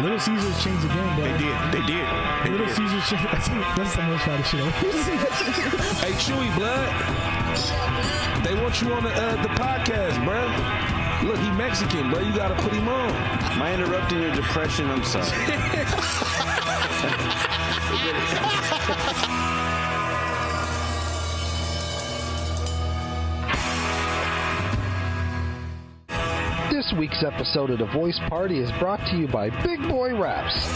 Little Caesars changed the game, bro. They did. Little Caesars changed. That's the most shot of shit. Hey, Chewy, blood. They want you on the podcast, bro. Look, he Mexican, bro. You gotta put him on. Am I interrupting your depression? I'm sorry. This week's episode of The Voice Party is brought to you by Big Boy Raps.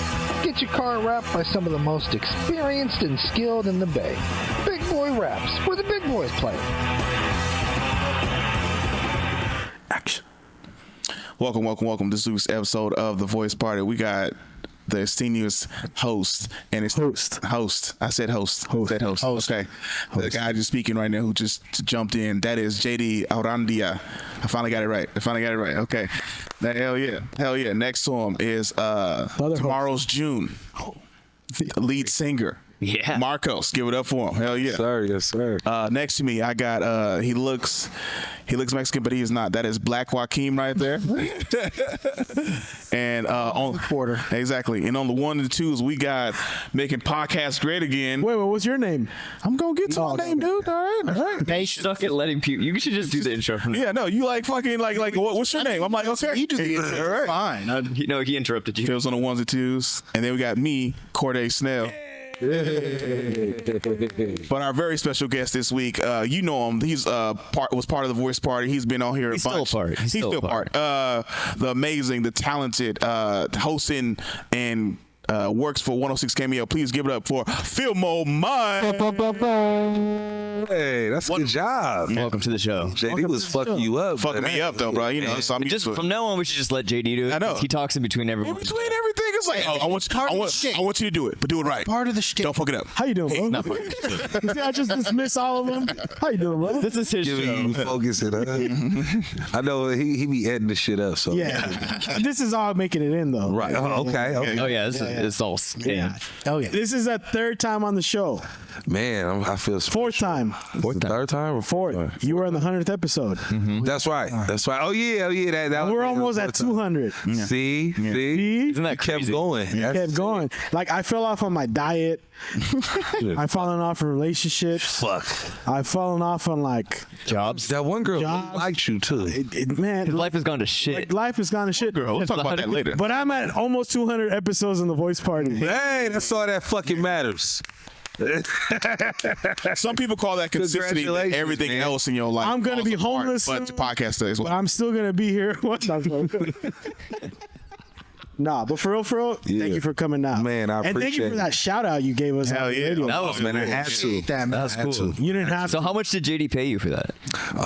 Get your car wrapped by some of the most experienced and skilled in the Bay. Big Boy Raps, where the big boys play. Action. Welcome. This week's episode of The Voice Party. We got the esteemed host and it's host. I said host. Okay. The guy just speaking right now who just jumped in. That is JD Aurandia. I finally got it right. Okay. Hell yeah. Next to him is Tomorrow's June, lead singer. Yeah. Marcos, give it up for him. Hell yeah. Yes, sir. Next to me, I got he looks Mexican, but he is not. That is Black Joaquin right there. And on the quarter. Exactly. And on the 1 and 2s, we got making podcasts great again. Wait, what's your name? I'm gonna get to my name, dude. All right. They suck at letting people. You should just do the intro. Yeah, no, you like fucking like what's your name? I'm like, okay. You do the intro. All right. Fine. He interrupted you. Phil's on the 1s and 2s. And then we got me, Corday Snell. But our very special guest this week, you know him. He's was part of the Voice Party. He's been on here a bunch. He's still part. The amazing, the talented hosting and works for 106 Cameo. Please give it up for Fillmoe Mike. Hey, that's a good job. Welcome to the show. JD was fucking you up. Fucking me up though, bro. You know, so I'm Just from now on, we should just let JD do it. I know. He talks in between everyone. In between everything, it's like, I want you to do it, but do it right. Part of the shtick. Don't fuck it up. How you doing, bro? See, I just dismiss all of them. How you doing, bro? This is his show. You focus it up. I know he be editing this shit up. So Yeah. This is all making it in, though. Right. Okay. Oh yeah, it's all Yeah. Oh, yeah. This is a third time on the show. Man, I feel special. Fourth time. Third time or Fourth. You were on the 100th episode. Mm-hmm. That's right. Oh yeah. That We're almost at 200. Yeah. See? Isn't that crazy? Kept going. Kept going. Like, I fell off on my diet. I've fallen off in relationships. Fuck. I've fallen off on, like, Jobs. That one girl Jobs. liked you too. Man, His life has gone to shit. like, life has gone to shit. Girl, we'll talk about that later. But I'm at almost 200 episodes in the Voice Party. Hey, that's all that fucking matters. Some people call that consistency. Congratulations, Everything man. else in your life. I'm gonna be falls apart, homeless but soon. the podcast does. But I'm still going to be here. What? Nah, but for real, Yeah. thank you for coming out. Man, I And thank you appreciate for it. that shout out you gave us. Hell on the yeah. radio. That was Man, I had to. That's cool. You didn't have So how much did JD pay you for that?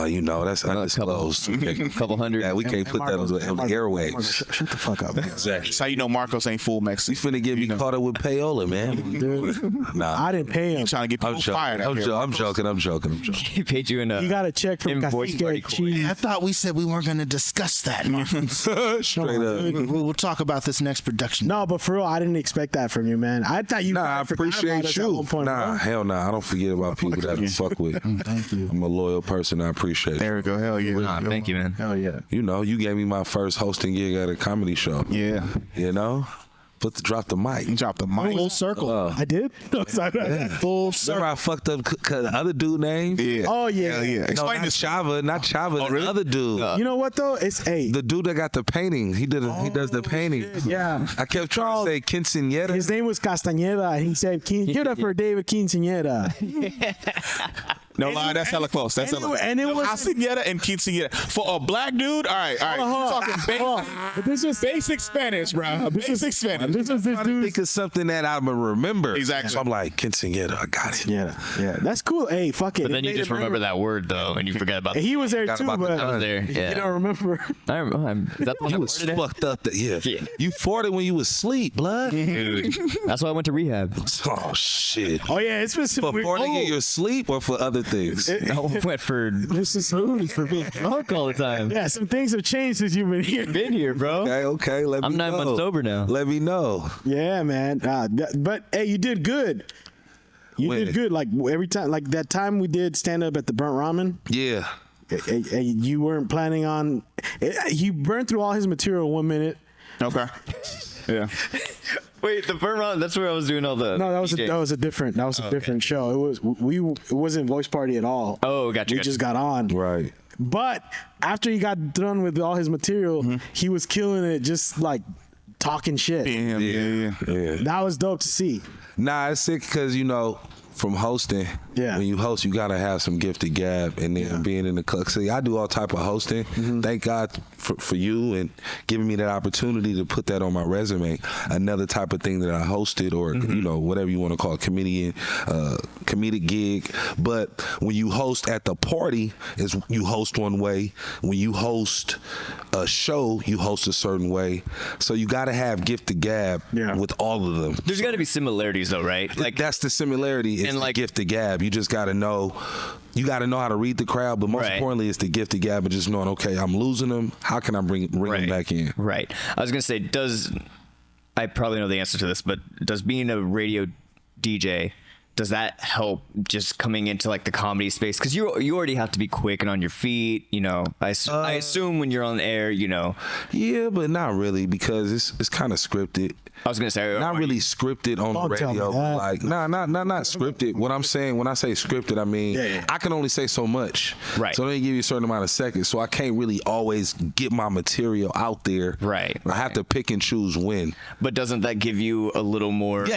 You know, that's undisclosed. Couple hundred. Yeah, we can't put that on the airwaves. Shut the fuck up, man. Exactly. That's how you know Marcos ain't full We Mexican. finna get me caught up with payola, man. Nah, I didn't pay him. Trying to get I'm people fired out here. joking. I'm joking. He paid you in He got a check from Invoice party Cacique Cheese. I thought we said we weren't going to discuss that. Straight up. We'll talk about this next production. No, but for real, I didn't expect that from you, man. I thought you. Nah, I forgot about appreciate us at you. one point, Nah, bro. hell nah. I don't forget about people that I fuck with. Thank you. I'm a loyal person. I appreciate it. There we go. Hell yeah. Nah, thank you, man. Hell yeah. You know, you gave me my first hosting gig at a comedy show. Yeah. You know? Drop the mic. You dropped the mic. Full circle. I did. Full Remember circle. I fucked up the other dude name? Yeah. Oh yeah. Hell yeah. No, Explain not this. Chava, not Chava. really? The other dude. You know what though? It's The dude that got the painting. He does the painting. Yeah. I kept trying to say Quinceañera. His name was Castañeda. He said, "Give it up for David Quinceañera." No lie, that's hella close. That's hella. And it was. Quinceañera and quinceañera. For a black dude, all right. Hold We're on. talking But this was basic Spanish, bro. Basic Spanish. This was this Trying to dude. think of something that I would remember. Exactly. So I'm like, Quinceañera, I got it. Yeah, that's cool. Hey, fuck it. But then you just remember that word though, and you forget about. He was there Forgot too, about the but I was there. you Yeah. don't remember. I remember. Is that the one You that was worded it? fucked up. Yeah. Yeah. You farted when you was asleep, blood. Dude, that's why I went to rehab. Oh, shit. Oh yeah, it's been For farting in your sleep or for other things? I went for This is for being drunk all the time. yeah. Some things have changed since you've been here. Been here, bro. Okay. Let me I'm 9 know. months sober now. Let me know. Yeah, man. But hey, you did good. You When? did good. Like every time, like that time we did stand up at the Burnt Ramen. Yeah. You weren't planning on. He burned through all his material in 1 minute. Okay. Yeah. Wait, the Vermont. That's where I was doing all the. No, that was a different show. It wasn't Voice Party at all. Oh, gotcha. We just got on. Right. But after he got done with all his material, he was killing it, just like talking shit. Yeah. That was dope to see. Nah, it's sick because, from hosting, Yeah. when you host, you gotta have some gifted gab, and then being in the club. See, I do all type of hosting. Thank God for you and giving me that opportunity to put that on my resume. Another type of thing that I hosted, or whatever you want to call it, comedic gig. But when you host at the party, is you host one way. When you host a show, you host a certain way. So you gotta have gifted gab with all of them. There's got to be similarities, though, right? Like that's the similarity. It's and the gifted gab. You just got to know. You got to know how to read the crowd, but most importantly, it's the gifted gab. And just knowing, okay, I'm losing them. How can I bring them back in? Right. I was gonna say, I probably know the answer to this, but does being a radio DJ, does that help just coming into like the comedy space? Because you already have to be quick and on your feet. I assume when you're on the air, Yeah, but not really, because it's kind of scripted. I was gonna say Not really scripted on the radio. Like, not scripted. What I'm saying, when I say scripted, I mean I can only say so much. Right. So they give you a certain amount of seconds. So I can't really always get my material out there. Right. I have to pick and choose when. But doesn't that give you a little more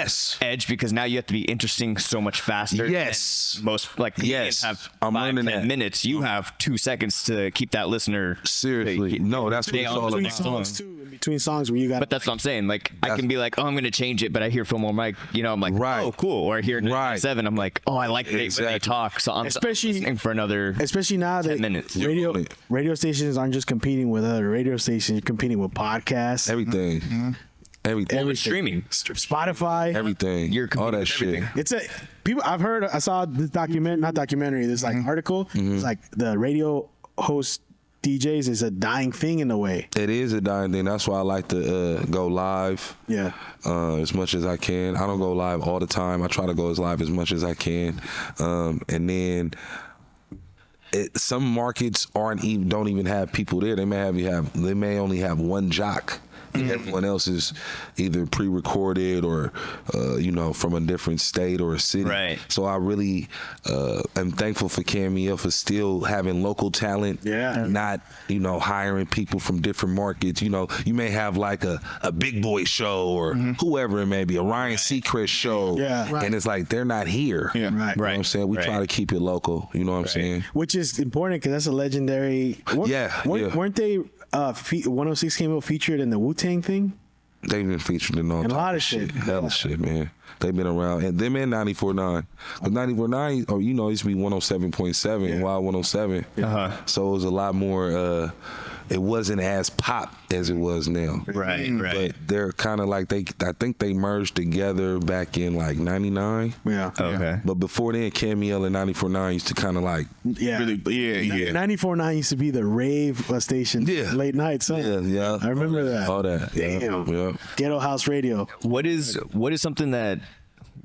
edge, because now you have to be interesting so much faster? Yes. Most comedians have I'm 5-10 learning minutes. You have 2 seconds to keep that listener. Seriously. No, that's what it's all Between about. songs too, in between songs where you got. But that's what I'm saying. Like, I can be like, oh, I'm going to change it, but I hear Fillmoe Mike, I'm like, oh, cool. Or I hear 7, I'm like, oh, I like it when they talk. So I'm listening for another especially now 10 that minutes. radio stations aren't just competing with other radio stations, you're competing with podcasts, Everything. Everything. Streaming. Spotify, Everything. You're all that competing shit. with It's people. I saw this documentary, this like article. It's like the radio host DJs is a dying thing in a way. It is a dying thing. That's why I like to go live. Yeah. As much as I can. I don't go live all the time. I try to go as live as much as I can. And then some markets don't even have people there. They may only have one jock. Everyone else is either pre-recorded or, from a different state or a city. Right. So I really am thankful for Cameo for still having local talent. Yeah. Not, hiring people from different markets. You may have like a Big Boy show or whoever it may be, a Ryan Seacrest show. Yeah. Right. And it's like, they're not here. Yeah. Right. You know what I'm saying? We try to keep it local. You know what I'm saying? Which is important because that's a legendary. Weren't they? 106 came out featured in the Wu-Tang thing. They've been featured in all a lot of shit. Hell of shit, man. They've been around, and them and 94.9. But 94.9, it used to be 107.7, Wild 107. So it was a lot more. It wasn't as pop as it was now. Right. But they're kind of like I think they merged together back in like 99. Yeah. Okay. But before then, Cameo and 94.9 used to kind of like. Yeah. Really, 94.9 used to be the rave station. Yeah. Late nights. Huh? Yeah. I remember that. All that. Damn. Yeah. Ghetto house radio. What is something that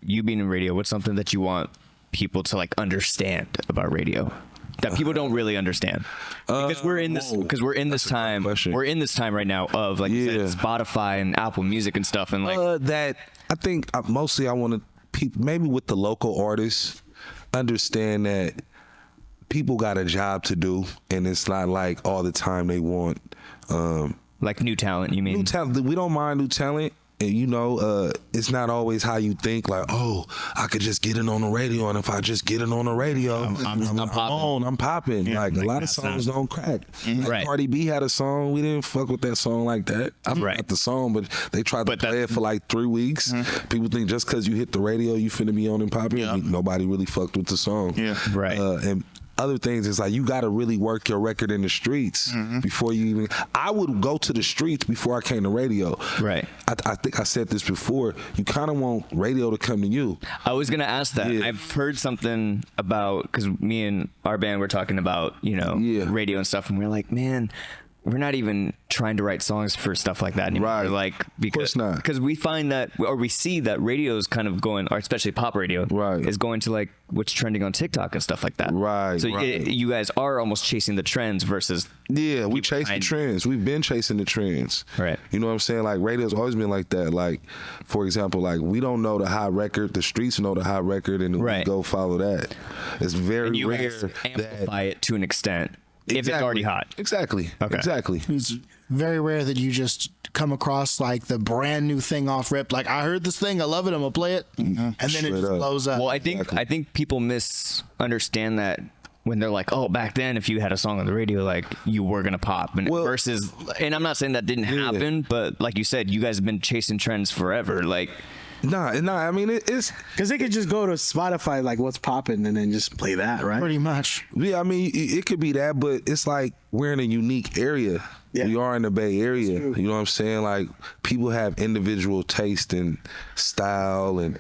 you being in radio? What's something that you want people to like understand about radio that people don't really understand? Because we're in this. Because we're in this time. We're in this time right now of like you said, Spotify and Apple Music and stuff, and like that. I think mostly I want to people maybe with the local artists understand that people got a job to do, and it's not like all the time they want. Like new talent, you mean? New talent. We don't mind new talent. And it's not always how you think. Like, oh, I could just get it on the radio, and if I just get it on the radio, I'm popping. Yeah, like a lot of songs don't crack. Like Cardi B had a song, we didn't fuck with that song like that. I forgot the song, but they tried to play it for like 3 weeks. People think just because you hit the radio, you finna be on and popping. Nobody really fucked with the song. Yeah, right. And other things is like you got to really work your record in the streets before you even. I would go to the streets before I came to radio. Right. I think I said this before. You kind of want radio to come to you. I was gonna ask that. Yeah. I've heard something about because me and our band were talking about radio and stuff, and we're like, man, we're not even trying to write songs for stuff like that anymore. Right. Like, because we find that, or we see that radio is kind of going, or especially pop radio, Right. is going to like what's trending on TikTok and stuff like that. Right, So right. you guys are almost chasing the trends versus. Yeah, we people chase the behind- trends. We've been chasing the trends. Right. You know what I'm saying? Like, radio's always been like that. Like, for example, like, we don't know the hot record. The streets know the hot record, and we Right. go follow that. It's very And you rare guys that... amplify it to an extent if it's already hot. Exactly. Okay. Exactly. It's very rare that you just come across like the brand new thing off rip. Like, I heard this thing, I love it, I'm gonna play it, and then it Straight just up. blows up. Well, I think people misunderstand that when they're like, oh, back then if you had a song on the radio, like you were gonna pop, and Well- versus, and I'm not saying that didn't happen, but like you said, you guys have been chasing trends forever. Like, Nah. I mean, it's... Because they could just go to Spotify, like what's popping, and then just play that, right? Pretty much. Yeah, I mean, it could be that, but it's like we're in a unique area. Yeah. We are in the Bay Area. You know what I'm saying? Like, people have individual taste and style, and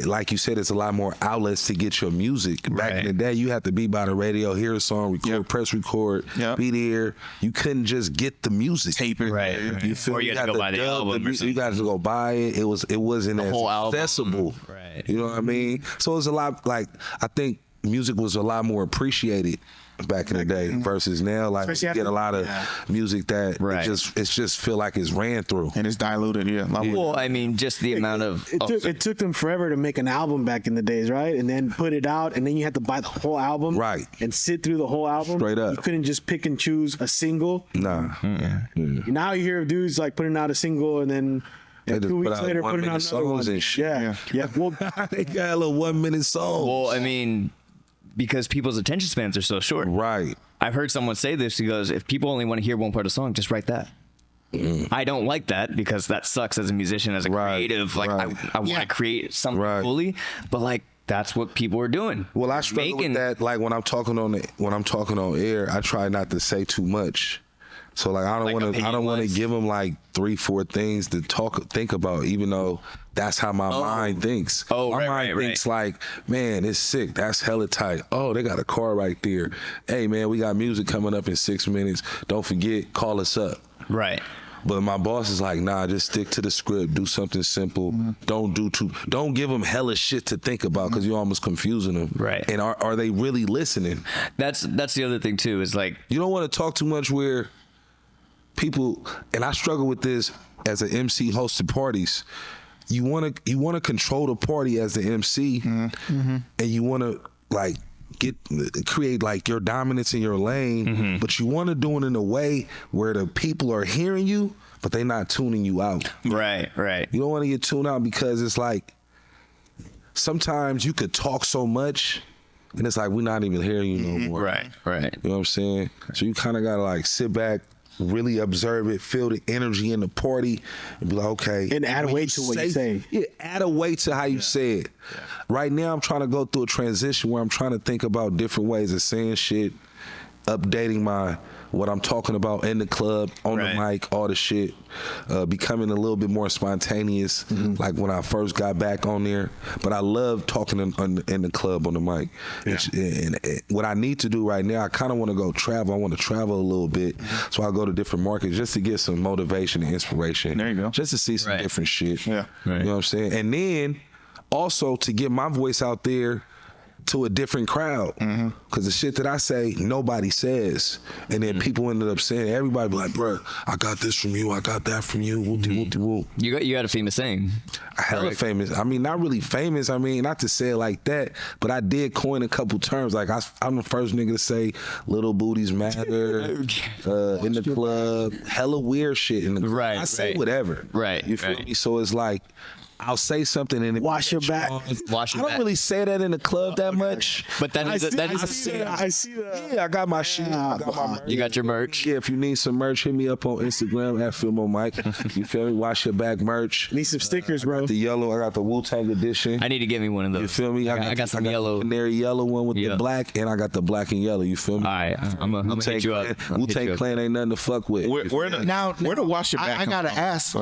like you said, it's a lot more outlets to get your music. Back in the day, you had to be by the radio, hear a song, record, press record, be there. You couldn't just get the music. Tape it. right. You feel Or me? you had to go buy the dub album or music. You got to go buy it. It wasn't as whole album. accessible. Right. You know what I mean? So it was a lot, like, I think music was a lot more appreciated back in the day versus now. Like, Especially you get a lot of music that Right. it's just feel like it's ran through. And it's diluted, a lot more. Well, I mean, just the amount of. It took them forever to make an album back in the days, right? And then put it out, and then you had to buy the whole album, Right. And sit through the whole album. Straight up. You couldn't just pick and choose a single. Nah. Now you hear of dudes like putting out a single, and then They just 2 put weeks out later putting 1 out minute another one. songs and shit. Yeah. Well, They got a little 1 minute song. well, I mean, because people's attention spans are so short. Right. I've heard someone say this. He goes, if people only want to hear one part of a song, just write that. I don't like that because that sucks as a musician, as a creative. Like, I want to create something fully, but like, that's what people are doing. Well, I struggle with that. Like, when I'm talking on air, I try not to say too much. So like, I don't want to give them like 3-4 things to think about, even though that's how my mind thinks. My mind thinks like, man, it's sick. That's hella tight. Oh, they got a car right there. Hey man, we got music coming up in 6 minutes. Don't forget, call us up. Right. But my boss is like, nah, just stick to the script. Do something simple. Don't give them hella shit to think about, because you're almost confusing them. Right. And are they really listening? That's the other thing too, is like, You don't want to talk too much where people, and I struggle with this as an MC hosted parties. You want to control the party as the MC, and you want to like create like your dominance in your lane, but you want to do it in a way where the people are hearing you, but they're not tuning you out. right. You don't want to get tuned out, because it's like sometimes you could talk so much, and it's like we're not even hearing you no more. Right. You know what I'm saying? So you kind of got to like sit back, really observe it, feel the energy in the party, and be like, okay. And add when weight to what you say. Yeah, add a weight to how you say it. Right now, I'm trying to go through a transition where I'm trying to think about different ways of saying shit, updating what I'm talking about in the club, on the mic, all the shit, becoming a little bit more spontaneous, like when I first got back on there. But I love talking in the club on the mic. And what I need to do right now, I kind of want to go travel. I want to travel a little bit, so I go to different markets just to get some motivation and inspiration. There you go. Just to see some different shit. Yeah. You know what I'm saying? And then also to get my voice out there to a different crowd, because the shit that I say nobody says, and then people ended up saying, everybody be like, bro, I got this from you, I got that from you, whoop-de-whoop-de-whoop. You got a famous saying. I had a famous, I mean, not really famous, I mean, not to say it like that, but I did coin a couple terms. Like, I'm the first nigga to say little booties matter in the club, hella weird shit in the club. I say whatever. You feel me? So it's like, I'll say something and wash your back. Wash your I don't back. really say that in the club that much. But that is I see that. Yeah, I got my shit. I got my merch. You got your merch. Yeah, if you need some merch, hit me up on Instagram at Fillmoe Mike. You feel me? Wash your back merch. Need some stickers, bro. The yellow, I got the Wu-Tang edition. I need to get me one of those. You feel me? I got some yellow. The canary yellow one with the black, and I got the black and yellow. You feel me? All right, I'm gonna hit you up. Wu-Tang Clan ain't nothing to fuck with. Where to wash your back? I gotta ask.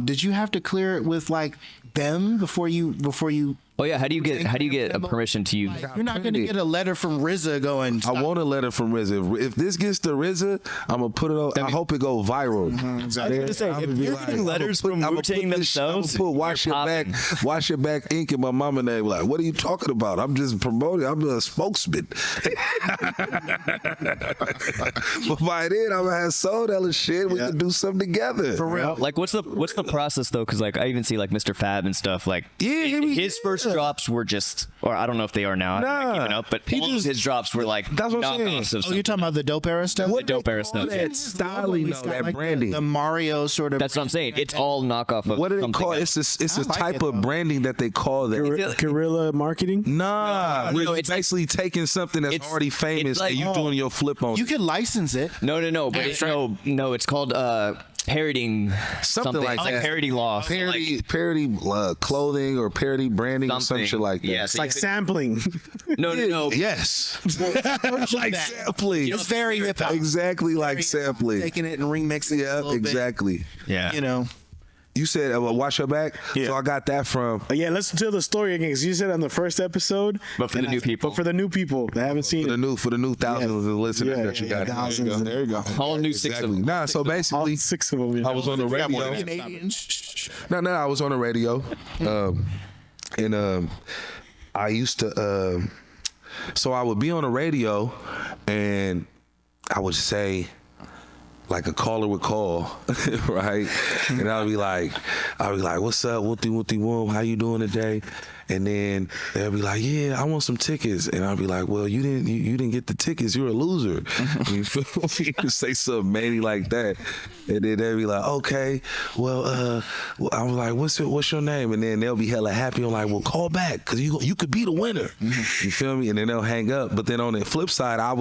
Did you have to clear it with like them before you Oh yeah, how do you get a permission to use? You're not going to get a letter from RZA going. I want a letter from RZA. If this gets to RZA, I'm gonna put it on. I hope it go viral. Exactly. I was gonna say, if you're getting letters from Wu-Tang themselves, I'm gonna put wash your back ink in my mama name. Like, what are you talking about? I'm just promoting. I'm a spokesman. But by then, I'm gonna have sold hella shit. We can do something together. For real. like what's the process though? Because like I even see like Mr. Fab and stuff. Like his first drops were just, or I don't know if they are now. Nah. I've given up, but his drops were like That's what I'm saying. knockoffs of Oh, you're talking about the dope era stuff? the dope era stuff. That styling, though, that Like branding. The Mario sort of. That's what I'm saying. It's all knockoff of What do they something call it? else. It's a like type it, of though. branding that they call that. Guerrilla marketing. Nah, No, it's basically taking something that's it's- already famous it's like- and you doing your flip on. You can license it. No, but it's called parodying something like that. parodying law. parody clothing or parody branding or some shit like that. Yeah, It's like sampling. no. Yes. like sampling. It's very hip hop. Exactly like sampling. Taking it and remixing it a Yeah, little bit. exactly. Yeah. You know. You said wash your back. Yeah. So I got that from. Yeah, let's tell the story again because you said on the first episode. But for the new people. But for the new people that haven't seen For the new thousands of listeners that you got. thousands. There you go. All new six of Exactly. them. Nah, so All basically, 6 of them. Yeah. I was on the radio. No, I was on the radio, and I used to. So I would be on the radio, and I would say, like a caller would call, right? And I'll be like, "What's up, whoopty, how you doing today?" And then they'll be like, "Yeah, I want some tickets." And I'll be like, "Well, you didn't get the tickets. You're a loser." You feel me? You say something mainly like that, and then they'll be like, "Okay, well, I was like, what's your name?" And then they'll be hella happy. I'm like, "Well, call back because you could be the winner." You feel me? And then they'll hang up. But then on the flip side, I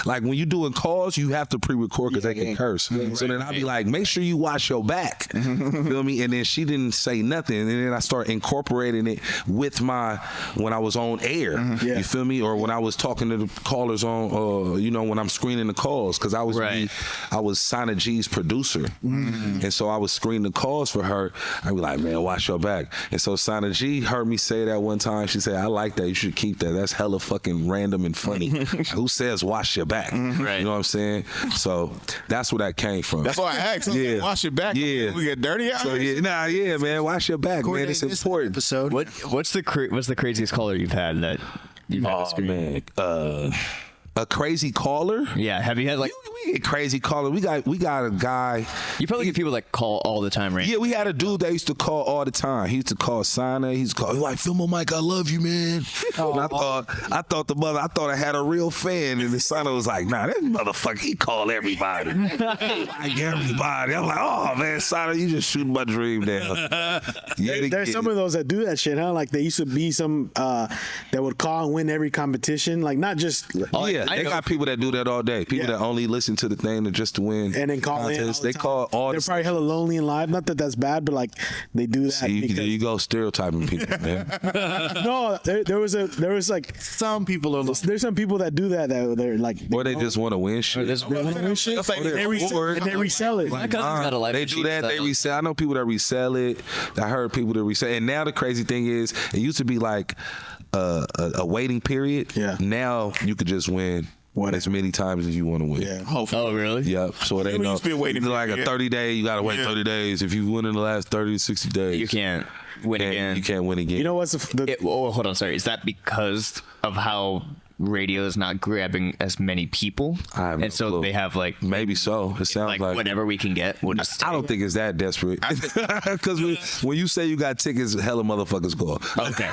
like when you doing calls, you have to pre-record because they can curse. So then I'll be like, "Make sure you watch your back." Feel me? And then she didn't say nothing, and then I start incorporating it with when I was on air. You feel me? Or when I was talking to the callers on, when I'm screening the calls, because I was Sana G's producer, and so I was screening the calls for her. I'd be like, "Man, watch your back." And so Sana G heard me say that one time. She said, "I like that. You should keep that. That's hella fucking random and funny." Who says wash your back? Right. You know what I'm saying? So that's where that came from. That's why I asked. Yeah. Wash your back. Yeah. We get dirty out So here. yeah, man, wash your back, man. It's important. Episode. What's the craziest caller you've had that you've had to Oh screen? man, a crazy caller. Yeah, have you had like We get crazy caller. We got a guy. you probably get people that call all the time, right? Yeah, we had a dude that used to call all the time. He used to call Sana. He used to call. He like, "Fillmoe Mike, I love you, man." And I thought I had a real fan, and the Sana was like, "Nah, that motherfucker, he call everybody, like everybody." I'm like, "Oh man, Sana, you just shooting my dream down." Yeah, There's some of those that do that shit, huh? Like there used to be some that would call and win every competition. Like not just Yeah, they got people that do that all day. People that only listen to the thing just to win. and then call in. contests. all the They time. call all They're the probably hella lonely in life. Not that that's bad, but like they do that. See, because- there you go, stereotyping people, man. No, there was like Some people are. there's some people that do that they're like Or they just want to win shit. they wanna win shit That's like and they resell it. My cousin's got a life They do that. They machine resell. I know people that resell it. I heard people that resell. And now the crazy thing is, it used to be like a waiting period. Yeah. Now you could just win as many times as you want to win. Yeah. Oh, really? Yep. So it ain't It no. used to be a waiting It's like a period. 30-day. You gotta wait 30 days. If you win in the last 30 to 60 days, You can't win again. You can't win again. You know what's the Hold on, sorry. Is that because of how radio is not grabbing as many people? I have no and so clue. they have like Maybe so. It sounds like. whatever we can get. We'll just I don't think it's that desperate. Because when you say you got tickets, hella motherfuckers call. Okay.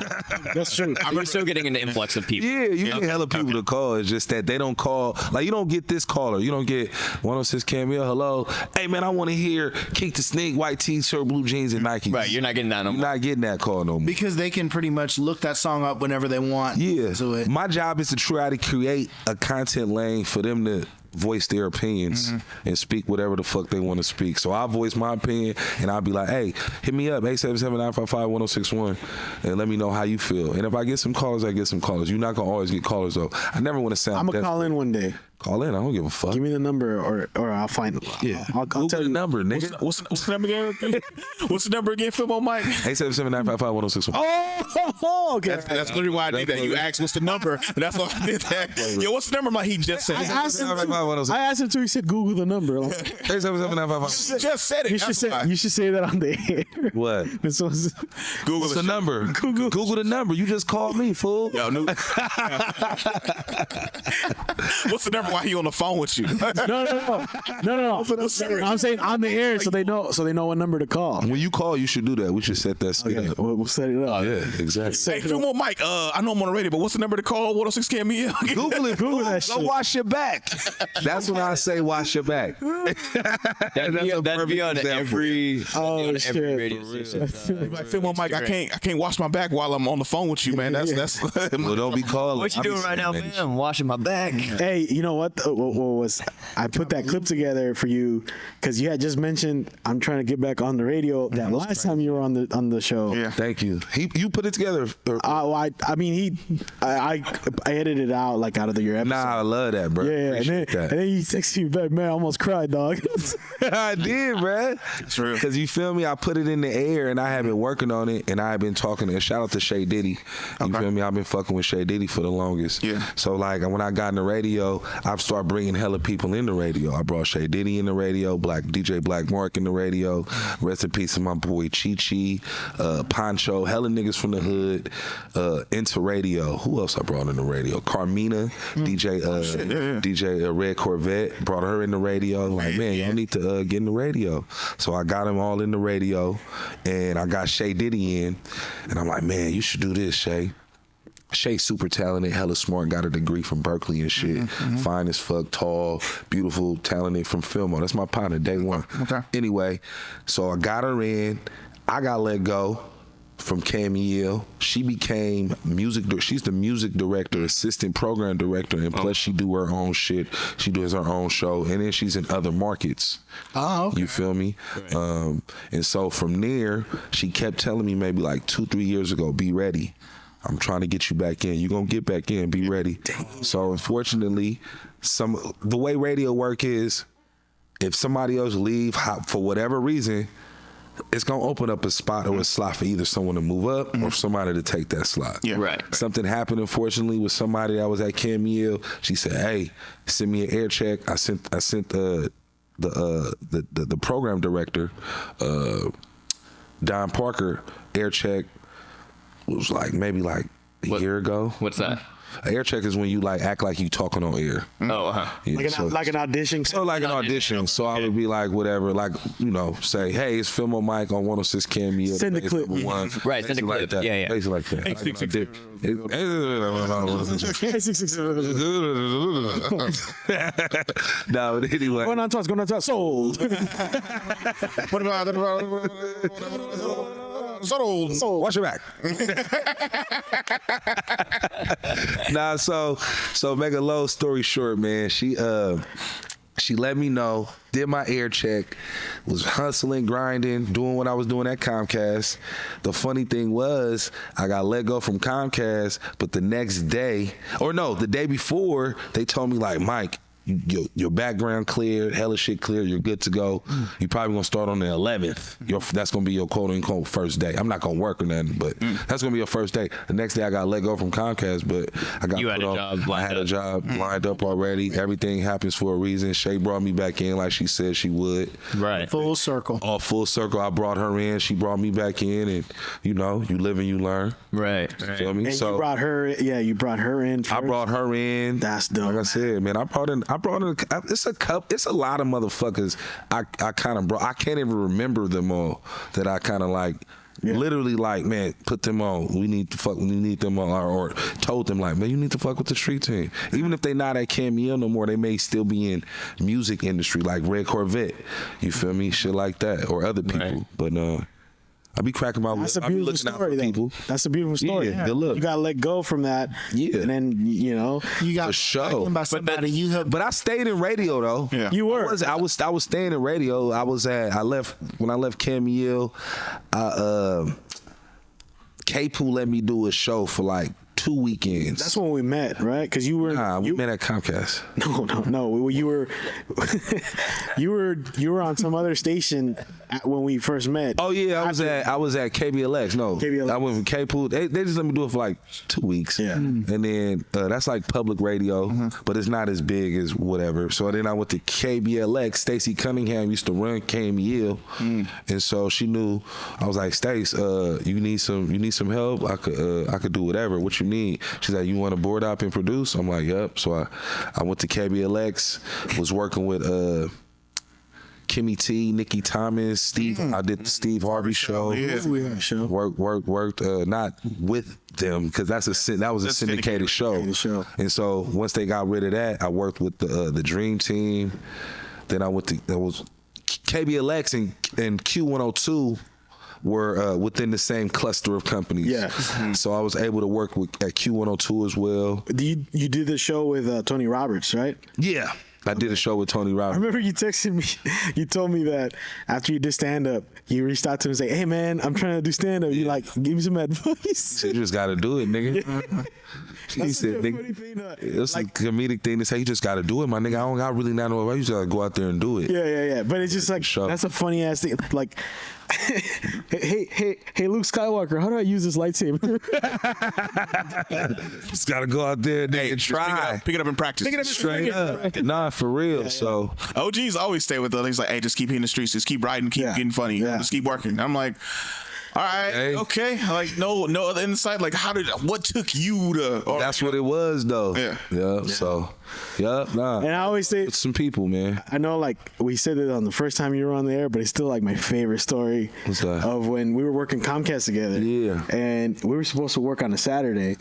that's true. We're still getting an influx of people. Yeah, you get hella people to call. It's just that they don't call. Like, you don't get this caller. You don't get 106 Camille. Hello. Hey, man, I want to hear Kick the Sneak, white t-shirt, blue jeans, and Nike. Right, you're not getting that no You're more. not getting that call no more. Because they can pretty much look that song up whenever they want. Yeah. To it. My job is to try to create a content lane for them to voice their opinions and speak whatever the fuck they want to speak. So I'll voice my opinion and I'll be like, "Hey, hit me up, 877-955-1061 and let me know how you feel." And if I get some callers, I get some callers. You're not going to always get callers though. I never want to sound I'm gonna desperate. call in one day. Call in. I don't give a fuck. Give me the number, or I'll find. Yeah. I'll Google tell the you. number, nigga. What's the number again? What's the number again, Fillmoe Mike? 877-955-1061. Oh, okay. That's literally why I did that. You asked what's the number. That's why I did that. Yo, what's the number? Like he just said. I asked him to. He said Google the number. Like, 877-955. Just said it. you should say that on the air. What? Google What's the number? Google the number. You just called me, fool. Yo, what's the number while he on the phone with you? No. I'm saying on the air so they know what number to call. When you call, you should do that. We should set that shit Okay, up. we'll set it up. Yeah, exactly. Hey, Fillmoe Mike, I know I'm on the radio, but what's the number to call? 106 KMEL? Google it. Google that Go shit. wash your back. That's when I say wash your back. That'd be on every shit. radio station. Like Fillmoe Mike, I can't wash my back while I'm on the phone with you, man. That's Well, don't be calling. What you doing right now, man? I'm washing my back. Hey, you know what? I put that clip together for you because you had just mentioned I'm trying to get back on the radio. That last time you were on the show. Yeah. Thank you. You put it together. I edited it out like out of your episode. Nah, I love that, bro. Yeah, Appreciate and that. then you texted me back, man. I almost cried, dog. I did, bro. It's real. Because you feel me? I put it in the air and I have been working on it and I have been talking. And shout out to Shay Diddy. You feel me? I've been fucking with Shay Diddy for the longest. Yeah. So like when I got in the radio, I've started bringing hella people in the radio. I brought Shay Diddy in the radio, DJ Black Mark in the radio. Rest in peace to my boy Chi Chi, Poncho, hella niggas from the hood into radio. Who else I brought in the radio? Carmina, DJ Red Corvette, brought her in the radio. Like, man, y'all need to get in the radio. So I got them all in the radio, and I got Shay Diddy in, and I'm like, man, you should do this, Shay. Shay's super talented, hella smart, got a degree from Berkeley and shit. Fine as fuck, tall, beautiful, talented from Fillmoe. That's my partner, day one. Okay. Anyway, so I got her in. I got let go from KMEL. She became she's the music director, assistant program director, and plus she do her own shit. She does her own show, and then she's in other markets. Oh, okay. You feel me? Right. And so from there, she kept telling me maybe like 2-3 years ago, be ready. I'm trying to get you back in. You're going to get back in. Be ready. So unfortunately, the way radio work is, if somebody else leave for whatever reason, it's going to open up a spot or a slot for either someone to move up or somebody to take that slot. Yeah. Right. Something happened, unfortunately, with somebody that was at KMEL. She said, hey, send me an air check. I sent the program director, Don Parker, air check. It was like maybe like a year ago. What's that? An air check is when you like act like you talking on air. Oh, Yeah, like an audition. So like an audition. So I would be like whatever, like say, hey, it's Fillmoe Mike on 106 KMEL. Send the clip. Right, send the Like clip. that. Yeah. Basically like that. No, but anyway. Going on toss. Sold. What about Sold. Watch your back. Nah, so make a long story short, man. She let me know, did my air check, was hustling, grinding, doing what I was doing at Comcast. The funny thing was, I got let go from Comcast, but the next day, the day before, they told me like, Mike, your background cleared, hella shit cleared, you're good to go. You probably gonna start on the 11th. That's gonna be your quote unquote first day. I'm not gonna work or nothing, but that's gonna be your first day. The next day I got let go from Comcast, but I got I had a job lined up already. Everything happens for a reason. Shay brought me back in like she said she would. Right. Full circle. All full circle. I brought her in. She brought me back in, and you live and you learn. Right. Feel me? And So you brought her in. First. I brought her in. That's dope. Like I said, man, I brought in. It's a lot of motherfuckers. I kind of brought. I can't even remember them all. That I kind of like. Yeah. Literally, like, man, put them on. We need them on, or told them like, man, you need to fuck with the street team. Even if they not at KMEL no more, they may still be in music industry, like Red Corvette. You feel me? Shit like that, or other people. Right. But I be cracking my. That's a beautiful story, though. That's a beautiful story. Yeah, good look. You got to let go from that. Yeah, and then you got for sure. By somebody but I stayed in radio though. Yeah, you were. I was staying in radio. I left when I left KMEL. K-Poo let me do a show for like 2 weekends. That's when we met, right? Because you were. we met at Comcast. No. You were. you were on some other station when we first met. Oh yeah, I was at KBLX. No, KBLX. I went from K-Pool. They just let me do it for like 2 weeks. Yeah. And then that's like public radio, but it's not as big as whatever. So then I went to KBLX. Stacey Cunningham used to run KML, and so she knew. I was like, Stace, you need some help? I could do whatever. What you need? She's like, you want to board up and produce? I'm like, yep. So I went to KBLX. Was working with Kimmy T, Nikki Thomas, Steve. I did the Steve Harvey show. Show. Worked not with them because that was a syndicated show. And so once they got rid of that, I worked with the Dream Team. Then I went to KBLX and Q102 were within the same cluster of companies. Yeah. So I was able to work at Q102 as well. You did the show with Tony Roberts, right? Yeah. I did a show with Tony I Roberts. remember you texted me. You told me that after you did stand up, you reached out to him and said, "Hey man, I'm trying to do stand up. You like give me some advice." You just got to do it, nigga. He said, nigga, it's like a comedic thing to say. You just got to do it, my nigga. I don't really not know why. You just got to go out there and do it. Yeah. But it's just like that's a funny ass thing. Like, hey, Luke Skywalker, how do I use this lightsaber? Just got to go out there and try. Pick it up and practice. Straight up. Nah, for real. So OGs always stay with us. He's like, hey, just keep hitting the streets, just keep writing, keep getting funny, just keep working. I'm like, all right, okay. Like no other insight. Like what took you to? That's what it was though. Yeah. So, nah. And I always say with some people, man. I know, like we said it on the first time you were on the air, but it's still like my favorite story of when we were working Comcast together. Yeah. And we were supposed to work on a Saturday,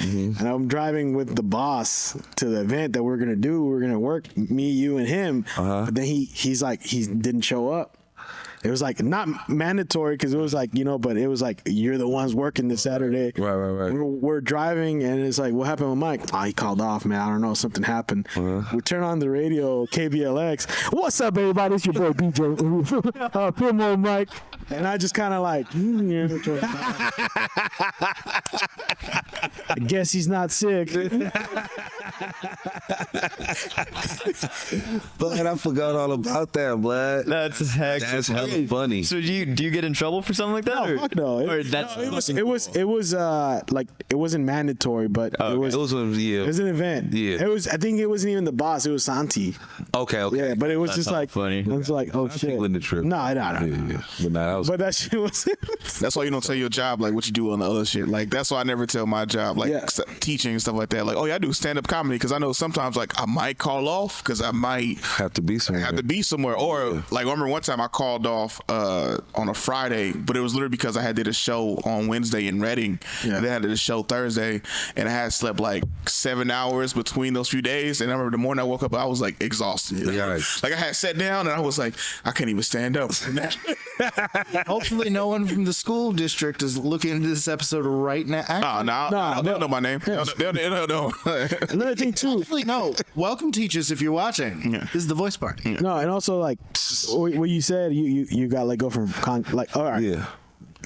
and I'm driving with the boss to the event that we're gonna do. We're gonna work, me, you, and him. But then he didn't show up. It was like not mandatory because it was like, but it was like, you're the ones working this Saturday. Right. We're driving and it's like, what happened with Mike? Oh, he called off, man. I don't know. Something happened. We turn on the radio, KBLX. What's up, everybody? It's your boy, DJ. Fillmoe Mike. And I just kind of like, I guess he's not sick. But I forgot all about that, blood. That's hella funny. So do you get in trouble for something like that? No, fuck no. It wasn't mandatory, but it was an event. Yeah. I think it wasn't even the boss. It was Santi. Okay. Yeah, but it was That's just like funny. It was like, oh shit. In the trip. No. Yeah. But that shit was. That's why you don't tell your job like what you do on the other shit. Like that's why I never tell my job like teaching and stuff like that. Like, oh yeah, I do stand up comedy because I know sometimes like I might call off because I might have to be somewhere. Or like I remember one time I called off on a Friday, but it was literally because I had did a show on Wednesday in Reading. And then I did a show Thursday, and I had slept like 7 hours between those few days. And I remember the morning I woke up, I was like exhausted. Like I had sat down and I was like, I can't even stand up. Hopefully, no one from the school district is looking into this episode right now. They don't know my name. They don't know. Another thing too. Actually, no. Welcome, teachers, if you're watching. This is the voice party. No, and also like what you said, you got let go from all right. Yeah.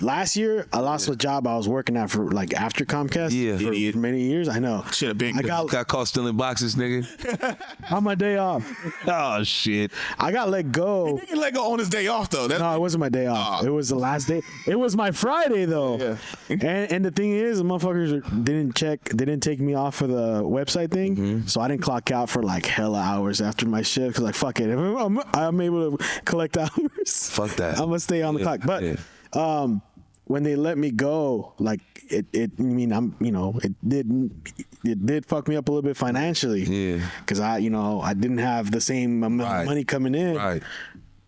Last year, I lost a job I was working at for like after Comcast. For many years. I know. Should have been. I got caught stealing boxes, nigga. On my day off. Oh shit. I got let go. He didn't let go on his day off though. No, it wasn't my day off. It was the last day. It was my Friday though. Yeah. And the thing is, the motherfuckers didn't take me off for the website thing, so I didn't clock out for like hella hours after my shift. Cause like fuck it, if I'm able to collect hours. Fuck that. I'm gonna stay on the clock. But when they let me go, like it did fuck me up a little bit financially. Yeah. Cause I didn't have the same money coming in. Right.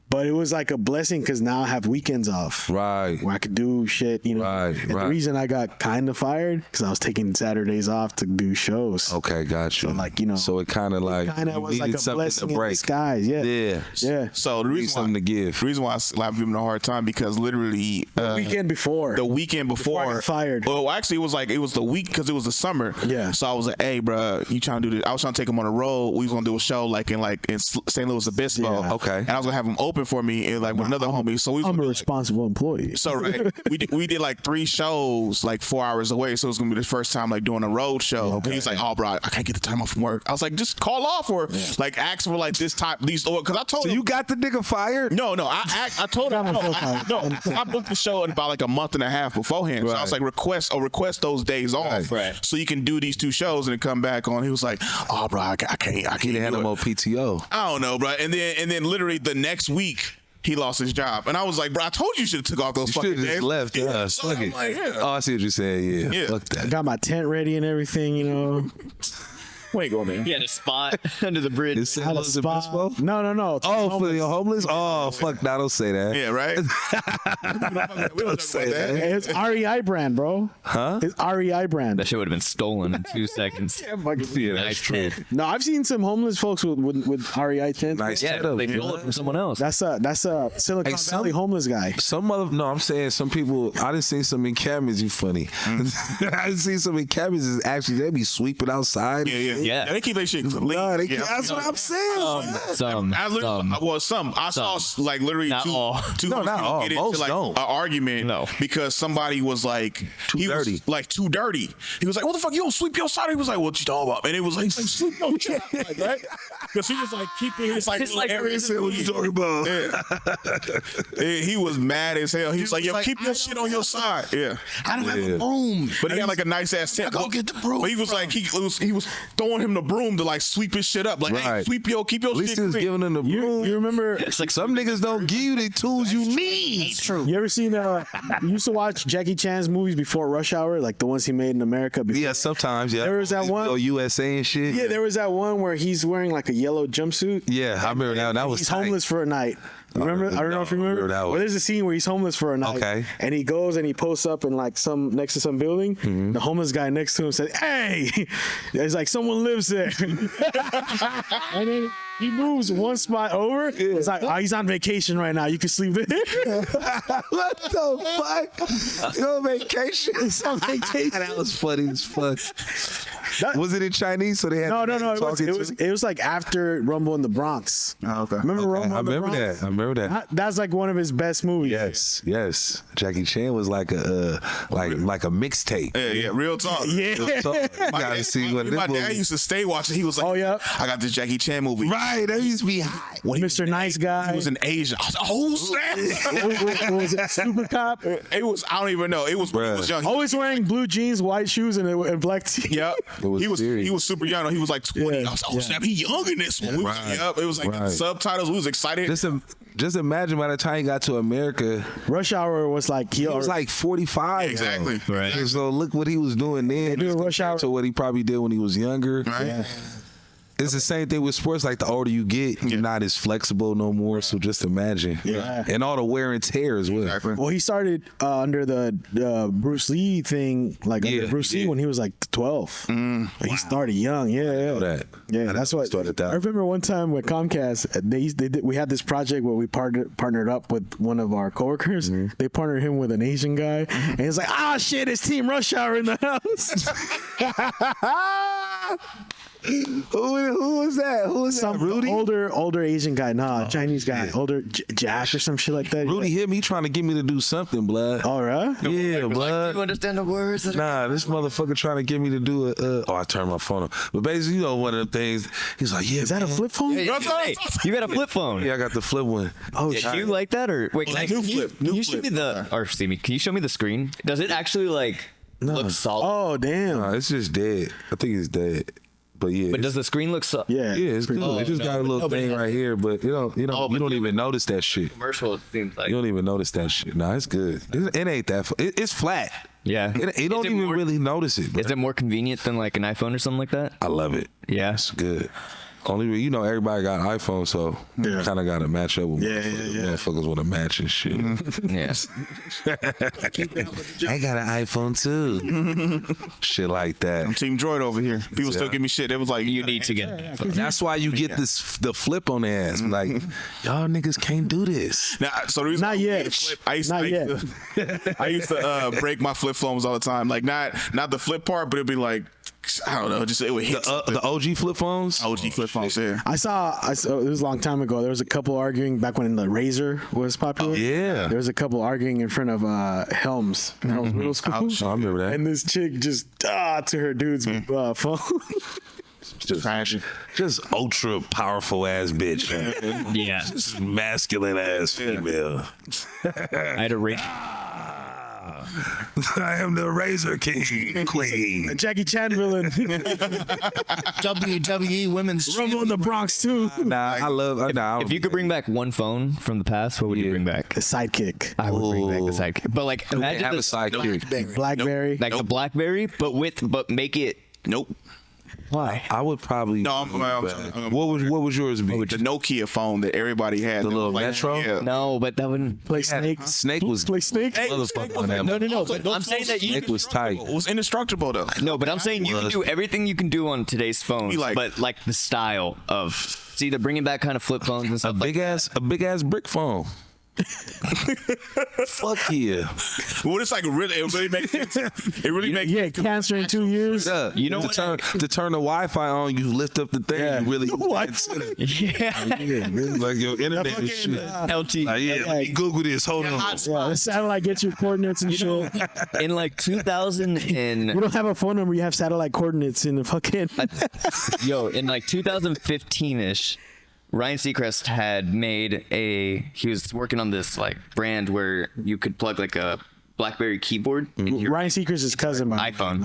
But it was like a blessing because now I have weekends off. Right. Where I could do shit, Right. The reason I got kind of fired because I was taking Saturdays off to do shows. Okay, got you. So like, So it kind of like was like a blessing in disguise. Yeah. So the reason something to give. The reason why I give him a hard time because literally the weekend before I got fired. Well, actually it was the week because it was the summer. Yeah. So I was like, hey, bro, you trying to do this? I was trying to take him on the road. We was gonna do a show like in St. Louis Obispo. Yeah. Okay. And I was gonna have him open open for me and like with another homie. So I'm a responsible employee. So right, we did like 3 shows like 4 hours away. So it was gonna be the first time like doing a road show. Okay. And he's like, oh bro, I can't get the time off from work. I was like, just call off or like ask for like this time these because I told him. You got the nigga fired? No, I told him I booked the show in about like a month and a half beforehand. So I was like, request those days off, so you can do these 2 shows and then come back on. He was like, oh bro, I can't. He didn't have no more PTO. I don't know, bro. And then literally the next week he lost his job, and I was like, bro, I told you should have took off those fucking days. Just left. Yeah. Fuck it. Like, oh, I see what you're saying. Yeah. Fuck that. I got my tent ready and everything, you know. Where you going, man? He had a spot under the bridge. Is it spot? No. Oh, for the homeless? Oh, fuck, nah, don't say that. Yeah, right? we don't say talk about that. It's REI brand, bro. Huh? It's REI brand. That shit would have been stolen in 2 seconds. Yeah, fucking Yeah, that's Nice true. tent. No, I've seen some homeless folks with REI tents. Nice Yeah, setup. they stole it from someone else. That's a Silicon Valley homeless guy. I'm saying some people, I done seen some encampments, you funny. I done seen some encampments is actually, they be sweeping outside. Yeah. They keep their shit clean. No, that's what I'm saying. Some. I saw like literally Not two all. No, not all. get into Most like don't. an argument No. because somebody was like Too dirty. was like too dirty. He was like, "What the fuck? You don't sweep your side?" He was like, "What you talking about?" And it was like, "Sweep your shit," like, right? Because he was like keeping his like It's little like areas. What you talking about? He was mad as hell. He was like, "Yo, keep your shit on your side." Yeah, I don't have a broom. but he had like a nice ass tent. Go get the broom. But he was like, he was throwing him the broom to like sweep his shit up. Like, hey, keep your At least shit he was clean. giving them the broom. You remember? It's like Some niggas don't give you the tools you need. True. You ever seen? You used to watch Jackie Chan's movies before Rush Hour, like the ones he made in America. Before. Yeah, sometimes, yeah. There was that one. Or USA and shit. Yeah, there was that one where he's wearing like a yellow jumpsuit. Yeah, I remember that. That was He's tight. homeless for a night. You remember? I don't know if you remember. that one. Well, there's a scene where he's homeless for a night. Okay. And he goes and he posts up in like next to some building. Mm-hmm. The homeless guy next to him said, "Hey," it's like someone lives there. And then he moves one spot over. It's like, oh, he's on vacation right now. You can sleep there. What the fuck? You on vacation? It's on vacation. That was funny as fuck. Was it in Chinese? So they had No. talking to It was like after Rumble in the Bronx. Oh, okay. Remember Rumble I in the remember Bronx? that. I remember that. That's like one of his best movies. Yes. Jackie Chan was like a mixtape. Yeah, real talk. Yeah. You gotta see what My this dad movie. used to stay watching. He was like, Oh, yeah. I got this Jackie Chan movie. Right, that used to be high. When he Mr. Nice Guy. He was an Asian. I was like, oh, snap. What was it? Super Cop. It was, I don't even know. It was when he was young. Always wearing blue jeans, white shoes, and black tee. Yep. It was serious. He was super young. He was like 20. Yeah, I was like, oh, snap, he young in this one. We was, Right. yep. It was like subtitles. We was excited. Just imagine by the time he got to America, Rush Hour was like he was like 45. Exactly. Though. Right. So look what he was doing then. Doing Rush Hour. To what he probably did when he was younger. Right. Yeah. It's the same thing with sports. Like the older you get, you're not as flexible no more. So just imagine. Yeah. And all the wear and tear as well. Exactly. Well, he started under the Bruce Lee thing, like under Bruce Lee when he was like 12. He started young. Yeah. That's what started that. I remember one time with Comcast, we had this project where we partnered up with one of our coworkers. They partnered him with an Asian guy, and he's like, "Ah, shit, it's Team Rush Hour in the house." Who was that? Who was Some that? Rudy? older Asian guy, Chinese guy, older Jack or some shit like that. Rudy hit me trying to get me to do something, blood. All right. Yeah, blood. Do you understand the words? Nah, this motherfucker trying to get me to do I turned my phone off. But basically, you know, one of the things, he's like, yeah, Is that a flip phone? Hey, you got a flip phone. Yeah, I got the flip one. Oh, Do you like that or wait? New flip. Can you show me can you show me the screen? Does it actually like look solid? Oh, damn. Nah, it's just dead. I think it's dead. But yeah. But does the screen look solid? Yeah. Yeah, it's good. It just got a little thing right here, but you don't even notice that shit. Commercial it seems like. You don't even notice that shit. Nah, it's good. It ain't that. It's flat. Yeah. You don't even really notice it. Bro. Is it more convenient than like an iPhone or something like that? I love it. Yeah. It's good. Only everybody got an iPhone, so kind of got to match up with motherfuckers with a match and shit. Yeah. I got an iPhone too. Shit like that. I'm Team Droid over here. People still give me shit. They was like, You need to get. That's why you get the flip on their ass. Like, y'all niggas can't do this. Now, so the reason Not yet. I used to break my flip phones all the time. Like not the flip part, but it'd be like I don't know, just it would hit the OG flip phones. OG flip phones. Yeah, I saw it was a long time ago. There was a couple arguing back when the Razor was popular. Yeah, there was a couple arguing in front of Helms in Helms Middle School. I remember that. And this chick just to her dude's phone. Just ultra powerful ass bitch. Yeah. Just masculine ass female. I had a ring. I am the Razor King Queen. Jackie Chan villain. WWE Women's Rumble in the Bronx too. If you could bring back one phone from the past, what would you bring back? The Sidekick. I would bring back the Sidekick. But like, imagine Have a sidekick. Blackberry. like the BlackBerry, but make it. Nope. Why? I would probably. No, what would yours be? the Nokia phone that everybody had. The little Like, Metro? Yeah. No, but that wouldn't Play Snake. Snake was Play Snake. motherfucker on that. No. But I'm saying that Snake was tight. It was indestructible though. No, but I'm saying you can do everything you can do on today's phones, but like the style of see, they're bringing back kind of flip phones and stuff. A big ass brick phone. Fuck yeah. Well, it's like it really makes sense. It really makes Yeah, cancer in 2 years. Yeah, You know to what? turn the Wi-Fi on, you lift up the thing. Yeah. You really Yeah, like your internet and shit. LT. Like, yeah, let me Google this. Hold on. Yeah, the satellite gets your coordinates and shit. In like 2000 and You don't have a phone number, you have satellite coordinates in the fucking. in like 2015ish, Ryan Seacrest had made he was working on this like brand where you could plug like a BlackBerry keyboard into your Ryan Seacrest's cousin, by iPhone.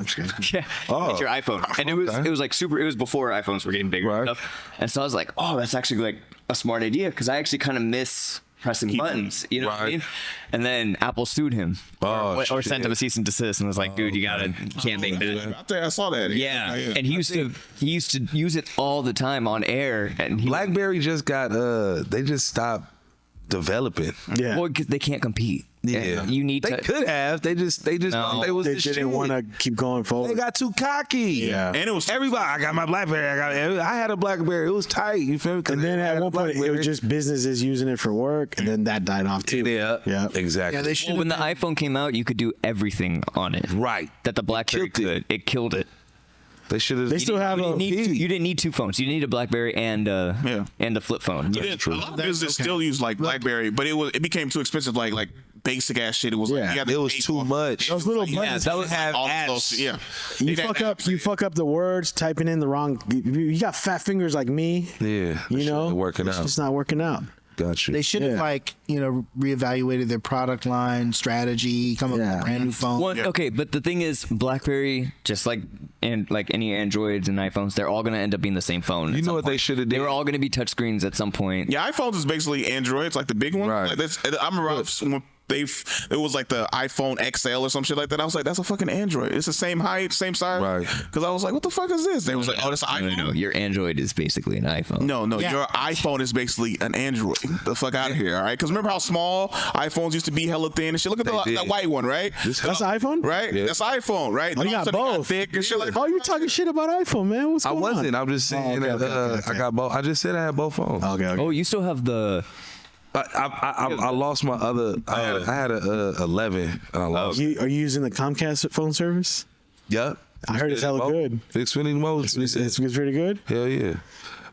Yeah, it's your iPhone, and it was like super. It was before iPhones were getting bigger and stuff. And so I was like, oh, that's actually like a smart idea because I actually kind of miss pressing buttons, you know what I mean? And then Apple sued him or sent him a cease and desist and was like, dude, you can't make this. I saw that. Yeah. And he used to use it all the time on air. And BlackBerry just got they just stopped developing. Yeah. Well, 'cause they can't compete. Yeah, you need they to. could have. They just No. thought they was They the didn't shit. want to keep going forward. They got too cocky. Yeah. And it was Everybody, I got my BlackBerry. I had a BlackBerry. It was tight. You feel me? And then at one point, it was just businesses using it for work, and then that died off too. Yeah, exactly. Yeah, they should. When the iPhone came out, you could do everything on it. Right. That the BlackBerry killed it. could. It killed it. They should have. They still have a. You didn't need two phones. You didn't need a BlackBerry and a flip phone. a lot of businesses still use like BlackBerry, but it became too expensive. Like basic ass shit. It was Yeah. It was too much. Those little Yeah, buttons. that was have all apps. those. Yeah, You fuck up the words, typing in the wrong. You got fat fingers like me. Yeah, You know, working it's out. just not working out. Got you. They should have reevaluated their product line strategy, come up with a brand new phone. Well, okay, but the thing is, BlackBerry, just like any Androids and iPhones, they're all gonna end up being the same phone. You know what they should have did? They were all gonna be touchscreens at some point. Yeah, iPhones is basically Androids, like the big one. Right. Like that's, I remember when it was like the iPhone XL or some shit like that. I was like, that's a fucking Android. It's the same height, same size. Right. Because I was like, what the fuck is this? They was like, oh, that's an iPhone. No, your Android is basically an iPhone. No, your iPhone is basically an Android. The fuck out of here, all right? Because remember how small iPhones used to be, hella thin and shit. Look at that white one, right? That's an iPhone, Right? Yeah. That's iPhone, right? Oh, you Then all got of a sudden it both. thick and shit like that. Oh, you're talking shit about iPhone, man. What's I going on? wasn't. I'm just saying okay, okay. I got both. I just said I had both phones. Okay. Oh, you still have the. I lost my other. I had a 11 and I lost. Are you using the Comcast phone service? Yep. I heard it's hella good. Xfinity Mode. It's pretty good. Hell yeah.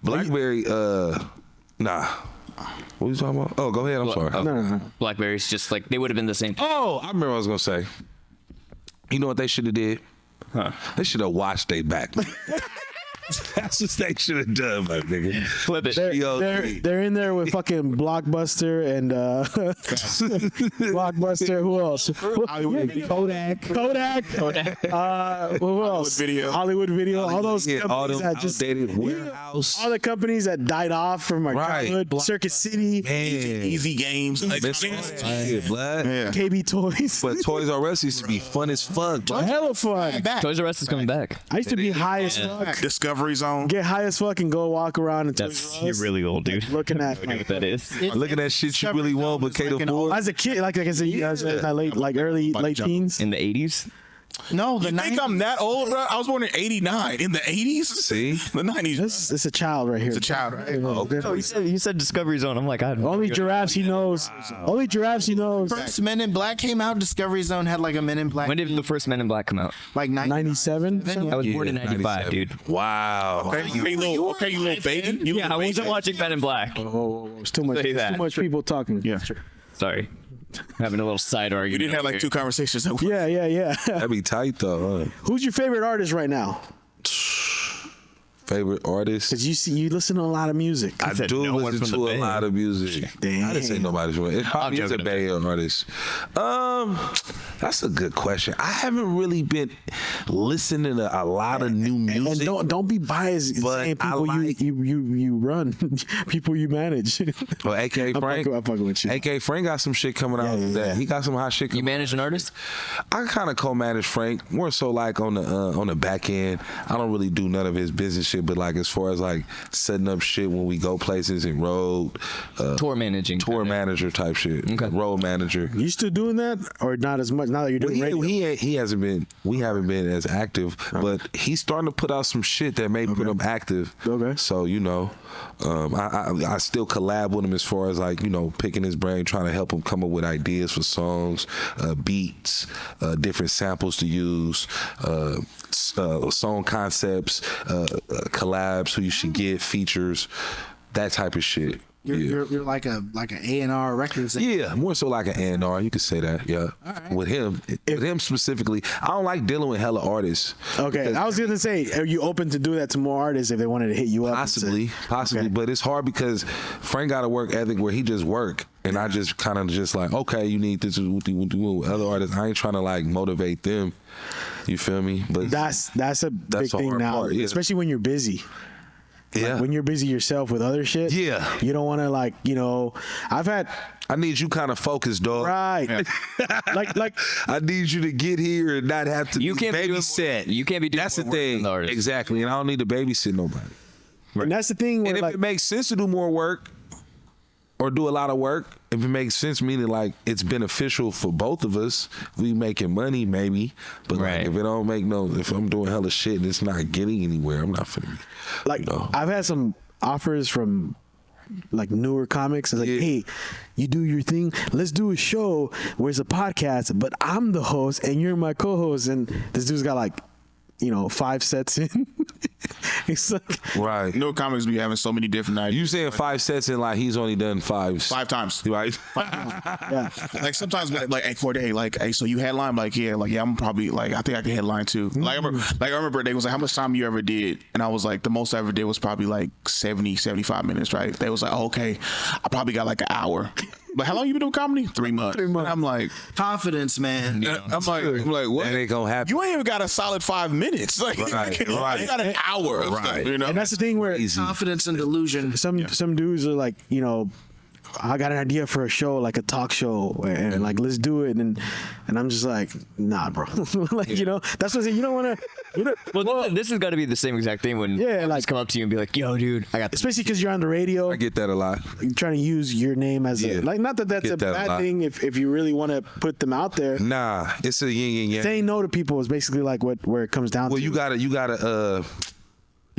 BlackBerry. Nah. What are you talking about? Oh, go ahead. I'm sorry. No. BlackBerry's just like they would have been the same. Oh, I remember what I was gonna say. You know what they should have did? They should have watched they back. That's what they should have done, my nigga. Flip it. They're in there with fucking Blockbuster and Blockbuster. Who else? Kodak. Who else? Hollywood Video. All those all companies them that just outdated warehouse. all the companies that died off from our Right. childhood. Circuit City, Easy games. Like, Yeah, yeah. blood. KB Toys. But Toys R Us used to be fun as fuck. Bro. Hella fun. Toys R Us is coming back. I used to be high as fuck. Discovery Zone. Get high as fuck and go walk around and That's you're really old, dude. looking at I know what that is. Looking at shit you really want, but can't afford. as a kid, like I said, late teens. In the 80s. No, the You think 90s. I'm that old, bro? I was born in '89. In the '80s? See? The '90s. It's a child right here. It's a child, right? Oh, you said Discovery Zone. I'm like, I don't Only giraffes he knows. Only giraffes he knows. First Men in Black came out. Discovery Zone had like a Men in Black. When did the first Men in Black come out? Like 97? I was born in 95, 97. dude. Wow. Okay, you little baby. You Yeah, I little wasn't baby. watching Men in Black. Oh, it's too much. Say It's that. too much people talking. Yeah. Sorry. Having a little side We argument. didn't have like here. two conversations. Yeah. That'd be tight though, huh? Who's your favorite artist right now? Favorite artist? Because you listen to a lot of music. I said do no one listen from to the a Bay. lot of music. Damn. I didn't say nobody's one. It probably is a joking. Bay Area artist. That's a good question. I haven't really been listening to a lot of new And music. don't be biased But saying I people like- you run, people you manage. Well, AK Frank, I'm fucking with you. AK Frank got some shit coming out. Yeah. That he got some hot shit. You Coming. manage an artist? I kind of co-manage Frank more so like on the back end. I don't really do none of his business shit, but like as far as like setting up shit when we go places and road, Tour managing. tour manager type shit, Okay. road manager. You still doing that or not as much now that you're doing radio? He hasn't been. We haven't been as active, but he's starting to put out some shit that may put him active. Okay. So I still collab with him as far as like picking his brain, trying to help him come up with ideas for songs, beats, different samples to use, song concepts, collabs, who you should get, features, that type of shit. You're like an A&R records. Yeah, more so like an A&R. You could say that. Yeah, with him specifically, I don't like dealing with hella artists. Okay, I was gonna say, are you open to do that to more artists if they wanted to hit you up? Possibly, Okay. but it's hard because Frank got a work ethic where he just work, and I just kind of just like, okay, you need this. With other artists, I ain't trying to like motivate them. You feel me? But That's a big the thing hard now, part, yeah. especially when you're busy. yeah, When you're busy yourself with other shit. Yeah. You don't want to I've had I need you kind of focused, dog. right. like I need you to get here and not have to You can't be doing babysit. You can't be doing That's the more work than thing, the artist. exactly. And I don't need to babysit nobody. and that's the thing where And if like it makes sense to do more work or do a lot of work, if it makes sense, meaning like it's beneficial for both of us, we making money maybe. But Right. like if it don't make if I'm doing hella shit and it's not getting anywhere, I'm not finna be. I've had some offers from like newer comics. It's like, Yeah. hey, you do your thing. Let's do a show where it's a podcast, but I'm the host and you're my co-host. And this dude's got like, 5 sets in. It's like, Right. No comics be having so many different ideas. You saying 5 sets and like he's only done 5 times. Right? yeah. Like sometimes like hey, for a day, like hey, so you headline, like yeah, I'm probably like I think I can headline too. Like I remember they was like, how much time you ever did? And I was like, the most I ever did was probably like 75 minutes, right? They was like, oh, okay, I probably got like an hour. But how long you been doing comedy? 3 months. 3 months. And I'm like, Confidence, man. I'm like, what? That ain't gonna happen. You ain't even got a solid 5 minutes. Like, Right, you right. got an hour. Of Right. stuff, you know. And that's the thing where Confidence and delusion. some dudes are like, I got an idea for a show, like a talk show, and like let's do it, and I'm just like, nah, bro. That's what I'm saying. You don't want to. Well, this has got to be the same exact thing when artists come up to you and be like, "Yo, dude, I got this." Especially because you're on the radio. I get that a lot. You're trying to use your name as Yeah. not that that's Get a that a bad lot. thing if you really want to put them out there. Nah, it's a yin and yang. Saying no to people is basically like where it comes down Well, to. you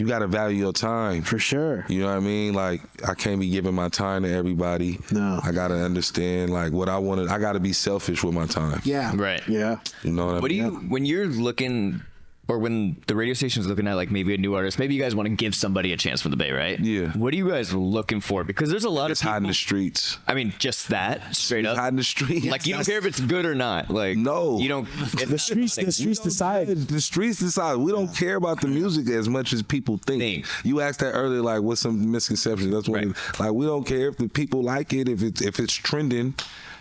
gotta value your time. For sure. You know what I mean? Like I can't be giving my time to everybody. No. I gotta understand like what I wanted. I gotta be selfish with my time. Yeah. Right. Yeah. You know what I What do mean? you when you're looking, or when the radio station's looking at like maybe a new artist, maybe you guys want to give somebody a chance for the Bay, right? Yeah. What are you guys looking for? Because there's a lot It's of hot in people, the streets. I mean, just that straight up. Hot in the streets. Like you don't care if it's good or not. Like No. you don't. The streets decide. The streets decide. We don't care about the music as much as people think. You asked that earlier, like, what's some misconceptions? That's what. Like, we don't care if the people like it, if it's trending.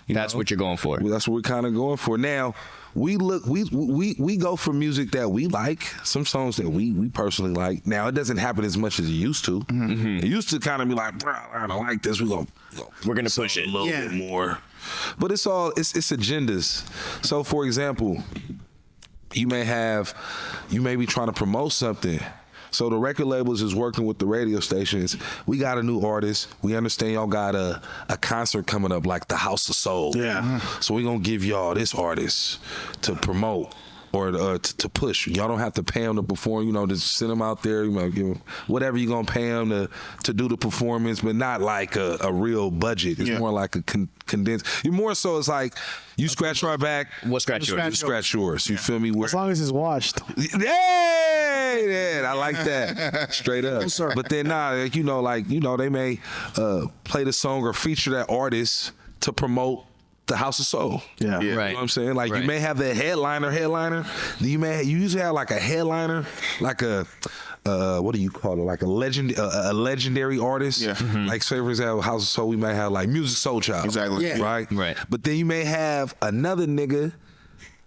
That's what you're going for. That's what we're kind of going for. Now, we go for music that we like, some songs that we personally like. Now, it doesn't happen as much as it used to. It used to kind of be like, bro, I don't like this. We're gonna push it a little bit more. But it's agendas. So, for example, you may be trying to promote something. So the record labels is working with the radio stations. We got a new artist. We understand y'all got a concert coming up like the House of Soul. Yeah. So we're going to give y'all this artist to promote. or to push. Y'all don't have to pay them to perform. Just send them out there. Give them whatever you're gonna pay them to do the performance, but not like a real budget. It's more like a condensed. More so, it's like you scratch our back. We'll scratch yours. You scratch yours. You feel me? As long as it's washed. Yeah, I like that. Straight up. But then they may play the song or feature that artist to promote the House of Soul. Yeah. Right. You know what I'm saying? Like you may have the headliner. You usually have like a headliner, like a what do you call it? Like a legendary artist. Yeah. Mm-hmm. Like say for example, House of Soul, we may have like Music Soul Child. Exactly. Yeah. Right. But then you may have another nigga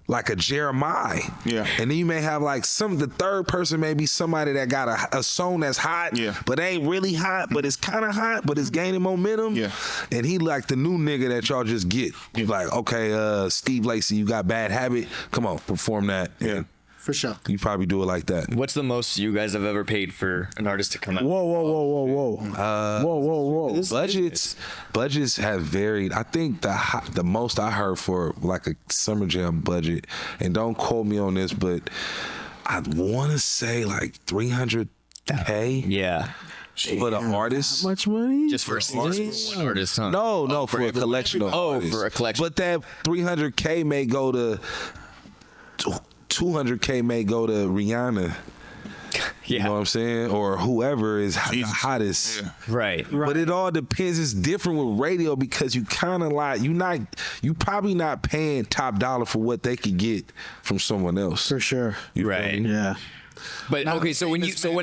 like a Jeremiah. Yeah. And then you may have like the third person may be somebody that got a song that's hot, but ain't really hot, but it's kind of hot, but it's gaining momentum. Yeah. And he like the new nigga that y'all just get. He's like, okay, Steve Lacy, you got Bad Habit. Come on, perform that. Yeah. For sure. You probably do it like that. What's the most you guys have ever paid for an artist to come out? Whoa. Budgets have varied. I think the most I heard for like a Summer Jam budget, and don't quote me on this, but I want to say like $300K. Yeah. For the artist. How much money? Just for one artist, huh? No, for a collection of artists. For a collection. But that $300K may go to 200K may go to Rihanna. You know what I'm saying? Or whoever is the hottest. Yeah. Right. But it all depends. It's different with radio because you kind of like you probably not paying top dollar for what they could get from someone else. For sure. Right. Yeah. But okay, so when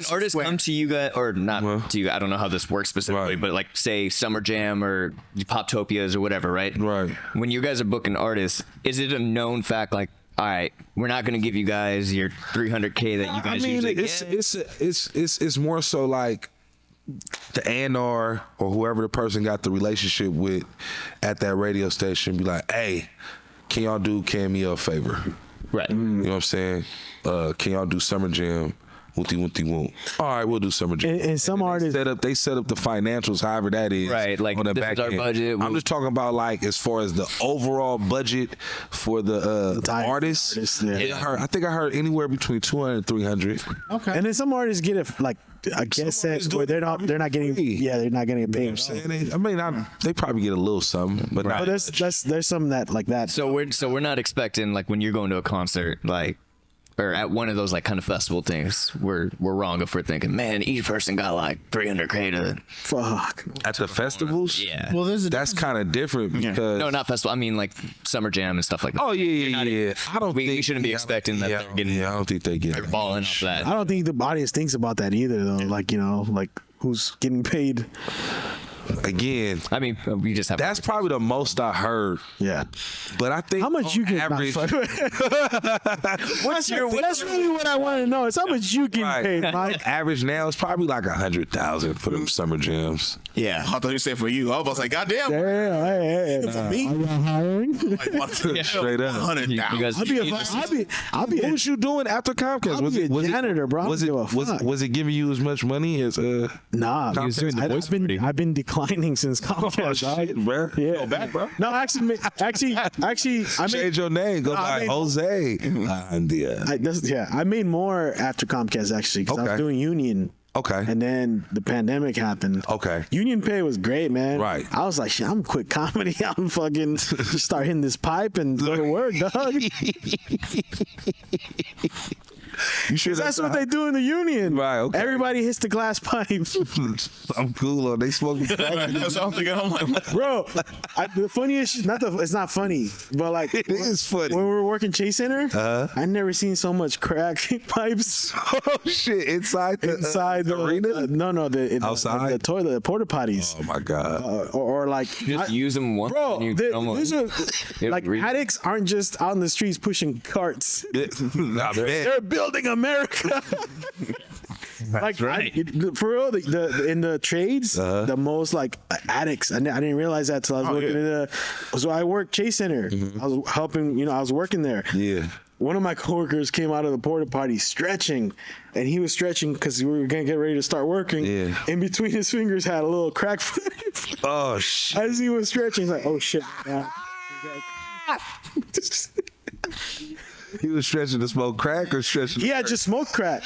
artists come to you guys, or not to you, I don't know how this works specifically, but like say Summer Jam or Poptopias or whatever, right? Right. When you guys are booking artists, is it a known fact like, all right, we're not going to give you guys your $300K that you guys usually get? It's more so like the A&R or whoever the person got the relationship with at that radio station be like, hey, can y'all do Cameo a favor? Right. You know what I'm saying? Can y'all do Summer Jam? Woonty. All right, we'll do Summer Jam. And some artists they set up the financials, however that is. Right, like on the this back is our end. budget. I'm just talking about like as far as the overall budget for the artists. I think I heard anywhere between 200 and 300. Okay. And then some artists get it like I guess that where they're not getting they're not getting paid. They probably get a little something, but But there's some that like that. So we're not expecting like when you're going to a concert like. Or at one of those like kind of festival things, we're wrong if we're thinking, man, each person got like $300K to fuck at the festivals. Yeah, Well, that's kind of different because no, not festival. I mean like Summer Jam and stuff like that. Oh yeah. I don't. We shouldn't be expecting that they're getting. Yeah, I don't think they get balling off that. I don't think the audience thinks about that either though. Like like who's getting paid. Again, I mean, we just have. That's probably the most I heard. Yeah, but I think how much you get average. that's really what I want to know. Is how much you get paid, Mike? Average now is probably like 100,000 for them Summer Jams. Yeah, I thought you said for you. I was about to say, goddamn. Hey. For me? Are you hiring? Straight up. 100,000. you guys. I'll be What was you doing after Comcast? Was it janitor, bro? Was it giving you as much money as Nah, he was doing the voice I've been declining since Comcast, shit, bro? Yeah, Go back, bro. No, actually, I Change your name. Go by Jose. I made more after Comcast actually because I was doing union. Okay. And then the pandemic happened. Okay. Union pay was great, man. Right. I was like, shit, I'm quit comedy. I'm fucking start hitting this pipe and go to work, dog. You sure that's what they do in the union. Right, okay. Everybody hits the glass pipes. I'm cool on they smoking. That's what I'm thinking. I'm like, Bro, the funniest shit, it's not funny, but like It is funny. when we were working Chase Center, I never seen so much crack pipes Oh shit! Inside the arena? Outside? the toilet, the porta potties. Oh my god! Or like Just use them once. bro, and you these are like addicts aren't just out in the streets pushing carts. They're building America. Like right. For real, in the trades, the most like addicts. I didn't realize that till I was working in so I worked Chase Center. I was helping. I was working there. Yeah. One of my coworkers came out of the porta potty stretching, and he was stretching because we were gonna get ready to start working. Yeah. In between his fingers had a little crack. Oh shit! As he was stretching, he's like, "Oh shit!" He was stretching to smoke crack or stretching? Yeah, just smoke crack.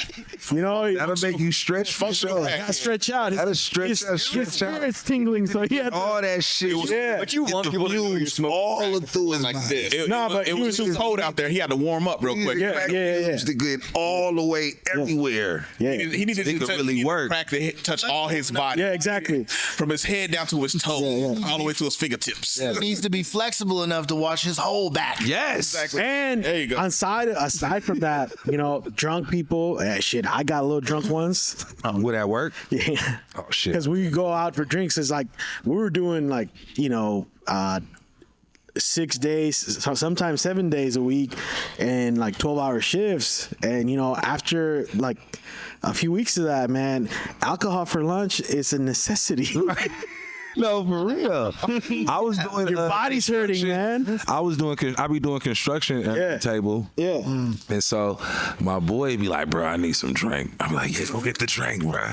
You know, That'll make you stretch for sure. gotta stretch out. That'll stretch out. His spirit's tingling, so he had All that shit. Yeah. But you want people to know you're smoking. all through his like body. this. but it he was too was- cold out there. He had to warm up real quick. Yeah. To get all the way everywhere. Yeah. He needed It to could touch, really he needed work. crack to touch all his body. Yeah, exactly. From his head down to his toes, all the way to his fingertips. He needs to be flexible enough to watch his whole back. Yes. Exactly. And There you go. aside from that, you know, drunk people, shit, I got a little drunk once. Would that work? Yeah. Oh shit. Because we go out for drinks. It's like we were doing like, you know, 6 days, sometimes 7 days a week, and like 12-hour shifts. And you know, after like a few weeks of that, man, alcohol for lunch is a necessity. No, for real. I was doing Your body's hurting, man. I be doing construction at Yeah. the table. Yeah. And so my boy be like, bro, I need some drink. I'm like, yeah, go get the drink, bro.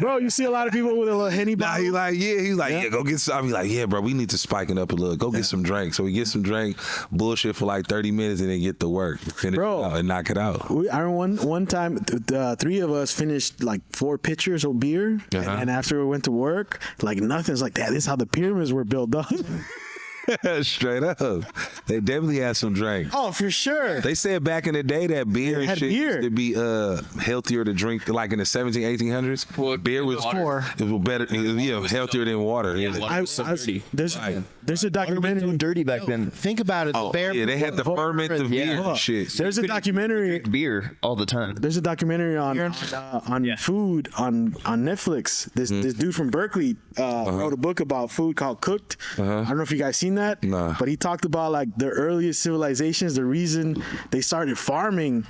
Bro, you see a lot of people with a little Henny Nah, bottle. he's like, yeah, go get some. I be like, yeah, bro, we need to spike it up a little. Go get some drink. So we get some drink, bullshit for like 30 minutes and then get to work. Finish Bro. it out and knock it out. I remember one time, the three of us finished like 4 pitchers of beer, and after we went to work, like nothing's like that. This is how the pyramids were built up. Straight up. They definitely had some drink. Oh, for sure. They said back in the day that beer and had shit beer. used to be healthier to drink, like in the 1800s. Well, beer was Water. it was better, healthier than water. There's a documentary. Dirty back then. Think about it. The bear. Yeah, they had to ferment the beer and shit. There's a documentary. Beer all the time. There's a documentary on food on Netflix. This dude from Berkeley wrote a book about food called Cooked. I don't know if you guys seen that, Nah. but he talked about like the earliest civilizations. The reason they started farming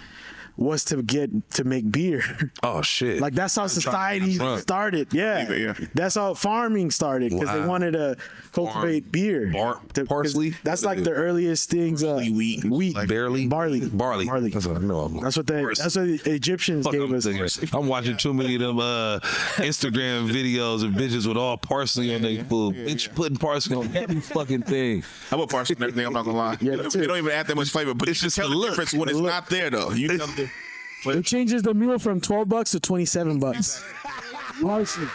was to make beer. Oh shit! Like that's how society drunk. started. Yeah. That's how farming started because they Wow. wanted to cultivate beer. 'Cause parsley? That's like the earliest things. Wheat, Like barley, barley. That's what I know. That's what the Egyptians gave us. I'm watching too many of them Instagram videos of bitches with all parsley on their food. Bitch putting parsley on every fucking thing. I put parsley and everything. I'm not gonna lie. Yeah, They too. don't even add that much flavor, but it's just the the look. difference when it's not there though. You tell the, It changes the meal from $12 to $27. Parsley.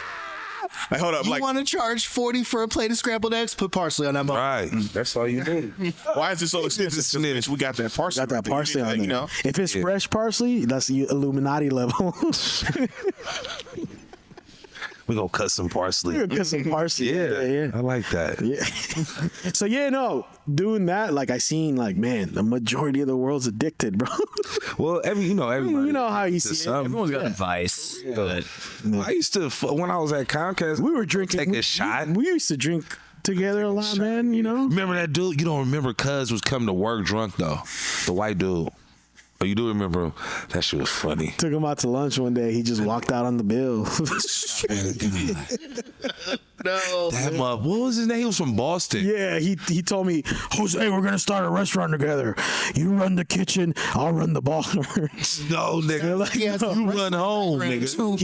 like, hold up, You like want to charge $40 for a plate of scrambled eggs? Put parsley on that bone. Right, that's all you need. why is it so expensive? 'Cause, bitch, we got that parsley. Got that right there. parsley on there. You know, If it's fresh parsley, that's the Illuminati level. We gonna cut some parsley. You're gonna cut some parsley. Yeah, I like that. Yeah. So doing that, like I seen, like man, the majority of the world's addicted, bro. Well, everybody. You know how you to see it. some. Everyone's got a vice. But I used to when I was at Comcast. We were drinking. Take a shot. We used to drink together a lot, man. You know. Remember that dude? You don't remember Cuz was coming to work drunk though. The white dude. Oh, you do remember him? That shit was funny. Took him out to lunch one day. He just walked out on the bill. That what was his name? He was from Boston. Yeah, he told me, Jose, we're gonna start a restaurant together. You run the kitchen, I'll run the bar. No, nigga. Like, You run home, nigga.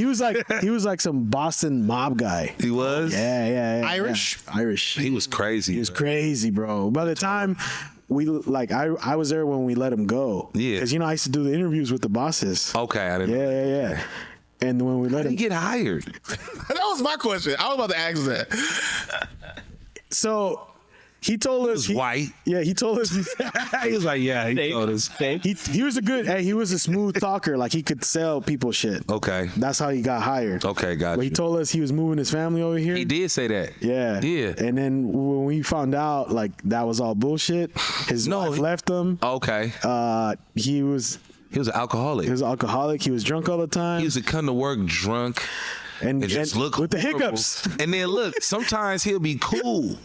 he was like some Boston mob guy. He was? Yeah. Irish? Yeah. Irish. He was crazy. He was crazy, bro. By the time I was there when we let him go. Yeah. Because I used to do the interviews with the bosses. Okay, I didn't. Yeah. And when we let How did him he get hired? that was my question. I was about to ask that. So he told us He was white. Yeah, he told us He was like, yeah, he told us. he was he was a smooth talker. Like he could sell people shit. Okay. That's how he got hired. Okay, got But he you. told us he was moving his family over here. He did say that. Yeah. Yeah. And then when we found out like that was all bullshit, his wife left him. Okay. He was He was an alcoholic. an alcoholic. He was drunk all the time. He used to come to work drunk and just look with the horrible. hiccups. And then look, sometimes he'll be cool,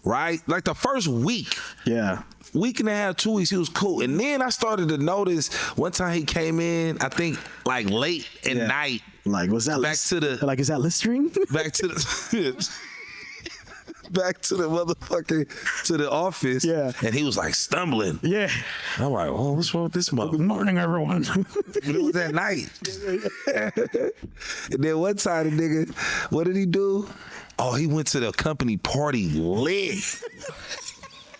right? Like the first week Yeah. and a half, 2 weeks, he was cool. And then I started to notice one time he came in, I think like late at night, Like was that Back to the- like is that Listerine? back to the back to the motherfucking to the office. Yeah. And he was like stumbling. Yeah. I'm like, oh, what's wrong with this Good motherfucker? morning, everyone. It was that night. And then one time the nigga, what did he do? Oh, he went to the company party lit.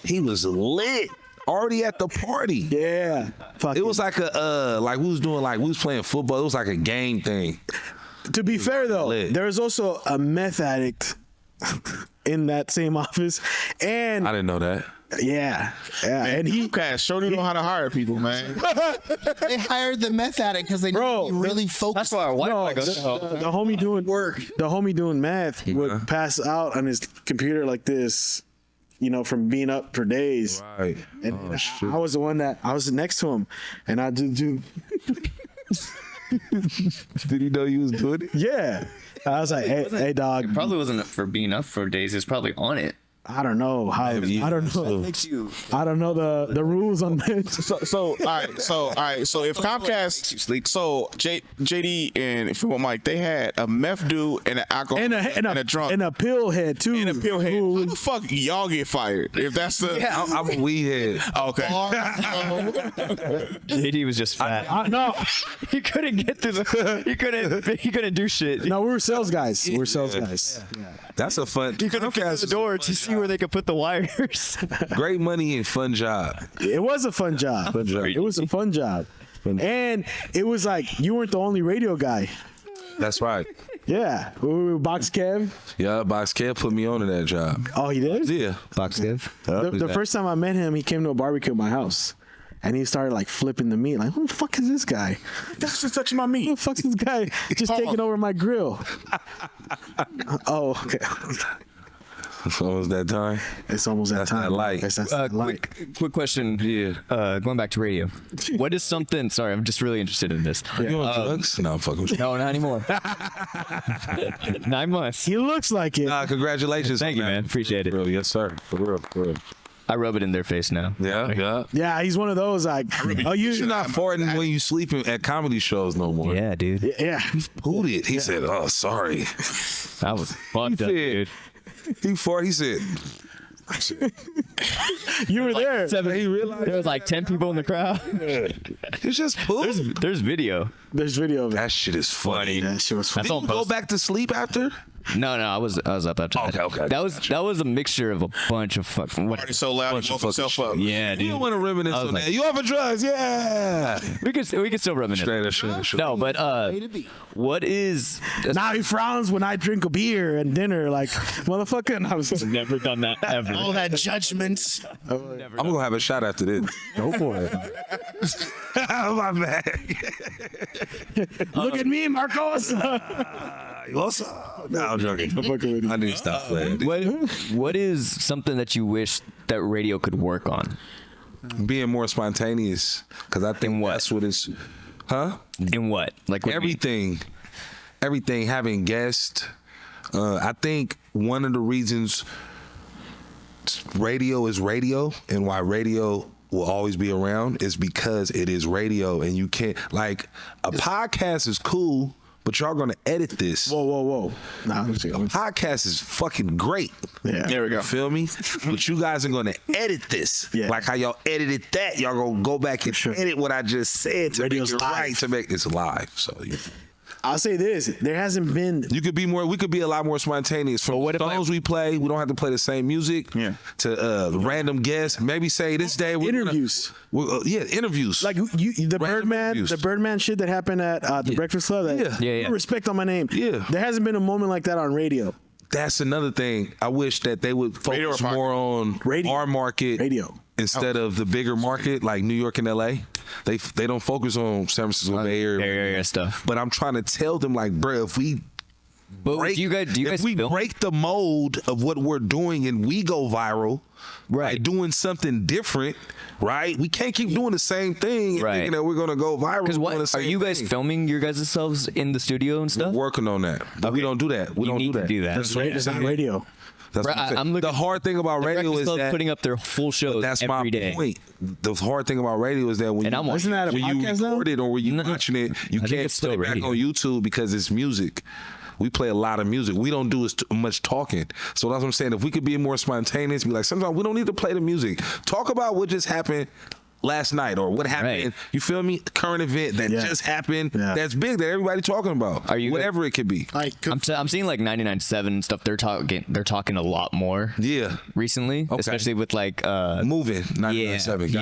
He was lit. already at the party. Yeah. It was like like we was playing football. It was like a game thing. To be fair though, Lit. there was also a meth addict in that same office, and I didn't know that. yeah, Man, and he Comcast surely know how to hire people, man. They hired the meth addict because they need to be really focused. That's why our Wi-Fi goes the homie doing work. The homie doing math would pass out on his computer like this, you know, from being up for days. Right. And shit. I was the one that I was next to him, and I do. Did he know you was doing it? Yeah, I was like, hey, dog. Probably wasn't for being up for days. It's probably on it. I don't know how. I don't know. I don't know the rules on this. So all right. So if Comcast, so JD and Fillmoe Mike, they had a meth dude and an alcohol And a drunk and a pill head too. and a pill head. How the fuck y'all get fired if that's the? Yeah. I'm a weed head. Okay. JD was just fat. No, He couldn't get through the. He couldn't do shit. no, we were sales guys. We're sales guys. That's a fun. He couldn't get through the door to see where they could put the wires. Great money and fun job. It was a fun job. It was a fun job. And it was like you weren't the only radio guy. That's right. Yeah. Box Kev. Yeah, Box Kev put me on to that job. Oh, he did? Yeah. Box give. The first time I met him, he came to a barbecue at my house. And he started like flipping the meat. Like, who the fuck is this guy? That's just touching my Who meat. the fuck's this guy just taking over my grill? Oh, okay. It's almost that time. It's almost that That's time. that light. That's that light. Quick question. Yeah. Going back to radio. What is something? Sorry, I'm just really interested in this. You on drugs? No, I'm fucking with you. No, not anymore. 9 months. He looks like it. Nah, congratulations. Thank you, man. Appreciate it. For real, yes, sir. For real, for real. I rub it in their face now. Yeah, yeah. Yeah, he's one of those like, oh, You're not farting when you sleeping at comedy shows no more. Yeah, dude. yeah. Who did? He said, "Oh, sorry." I was fucked up, dude. He farted. He said, You were there. "He realized There was like 10 people in the crowd. it's just poop." There's video. There's video of it. That shit is funny. That shit was funny. That's all Did you go posted. back to sleep after? No, I was up after that. Okay. That was a mixture of a bunch of fucking. Party so loud, he woke himself up. Yeah, You dude. don't want to reminisce I was on like- that. You off of drugs? Yeah. We could still reminisce. Straight. No, but what is? Now he frowns when I drink a beer and dinner. Like, motherfucker. And I was Never done that ever. All that judgment. I'm gonna have a shot after this. go for it. My bad. Look at me, Marcos. What's up? No, I'm joking. I need to stop playing. What is something that you wish that radio could work on? Being more spontaneous, because I think that's what it's. Huh? In what? Like what do you mean? Everything. Having guests. I think one of the reasons radio is radio and why radio will always be around is because it is radio, and you can't, like, a podcast is cool, but y'all gonna edit this. Whoa. Nah, Podcast is fucking great. yeah. There we go. You feel me? But you guys are gonna edit this. Yeah. Like how y'all edited that. Y'all gonna go back and edit what I just said to Radio's make it live. right, to make it's live. So I'll say this: there hasn't been. you could be more. We could be a lot more spontaneous. From what if songs we play, we don't have to play the same music. Yeah. To random guests, maybe say this day we're Interviews. interviews. Like the interviews. Birdman shit that happened at the Breakfast Club. That, Yeah. Respect on my name. Yeah. There hasn't been a moment like that on radio. That's another thing. I wish that they would Radio focus or more on Radio. our market. Radio. Instead of the bigger market like New York and LA, they don't focus on San Francisco Bay Area. area stuff? But I'm trying to tell them, like, bro, if we But break, do you guys if we film? break the mold of what we're doing and we go viral, Right. by doing something different, right? We can't keep doing the same thing and Right. thinking that we're gonna go viral. Because doing the what are same you guys thing. filming your guys' selves in the studio and stuff? We're working on that. But we don't do that. We You don't need do to that. do that. It's not radio. That's Right, what I'm saying. I'm looking- the hard thing about The radio Breakfast is Club that putting up their full shows that's every my day. point. The hard thing about radio is that when And I'm you, watching that a when you podcast now? record it or when you No, watching it, you I think can't it's still put it back radio. on YouTube because it's music. We play a lot of music. We don't do as much talking. So that's what I'm saying. If we could be more spontaneous, be like, sometimes we don't need to play the music. Talk about what just happened last night or what happened. Right. You feel me? Current event that just happened. That's big that everybody talking about. Are you whatever it could be? Like, I'm seeing like 99.7 stuff. They're talking a lot more. Yeah. Recently, especially with like moving 99.7.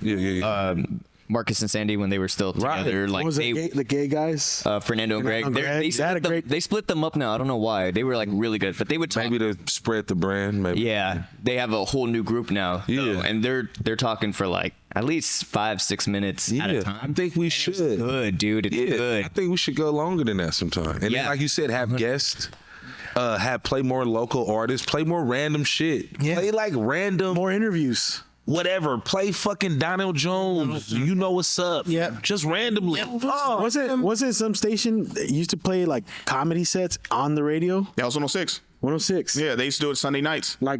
Yeah. Marcus and Sandy when they were still together. Like what was the gay guys? Fernando and Greg. They split them up now. I don't know why. They were like really good, but they would talk. Maybe to spread the brand. Maybe. Yeah, they have a whole new group now. Yeah, and they're talking for like at least 5-6 minutes at a time. I think we should. It's good, dude. It's good. I think we should go longer than that sometime. And then, like you said, have guests. Play more local artists. Play more random shit. Yeah. Play like random. More interviews. Whatever, play fucking Donald Jones. You know what's up. Yeah. Just randomly. Was it some station that used to play like comedy sets on the radio? That was 106. 106. Yeah, they used to do it Sunday nights. Like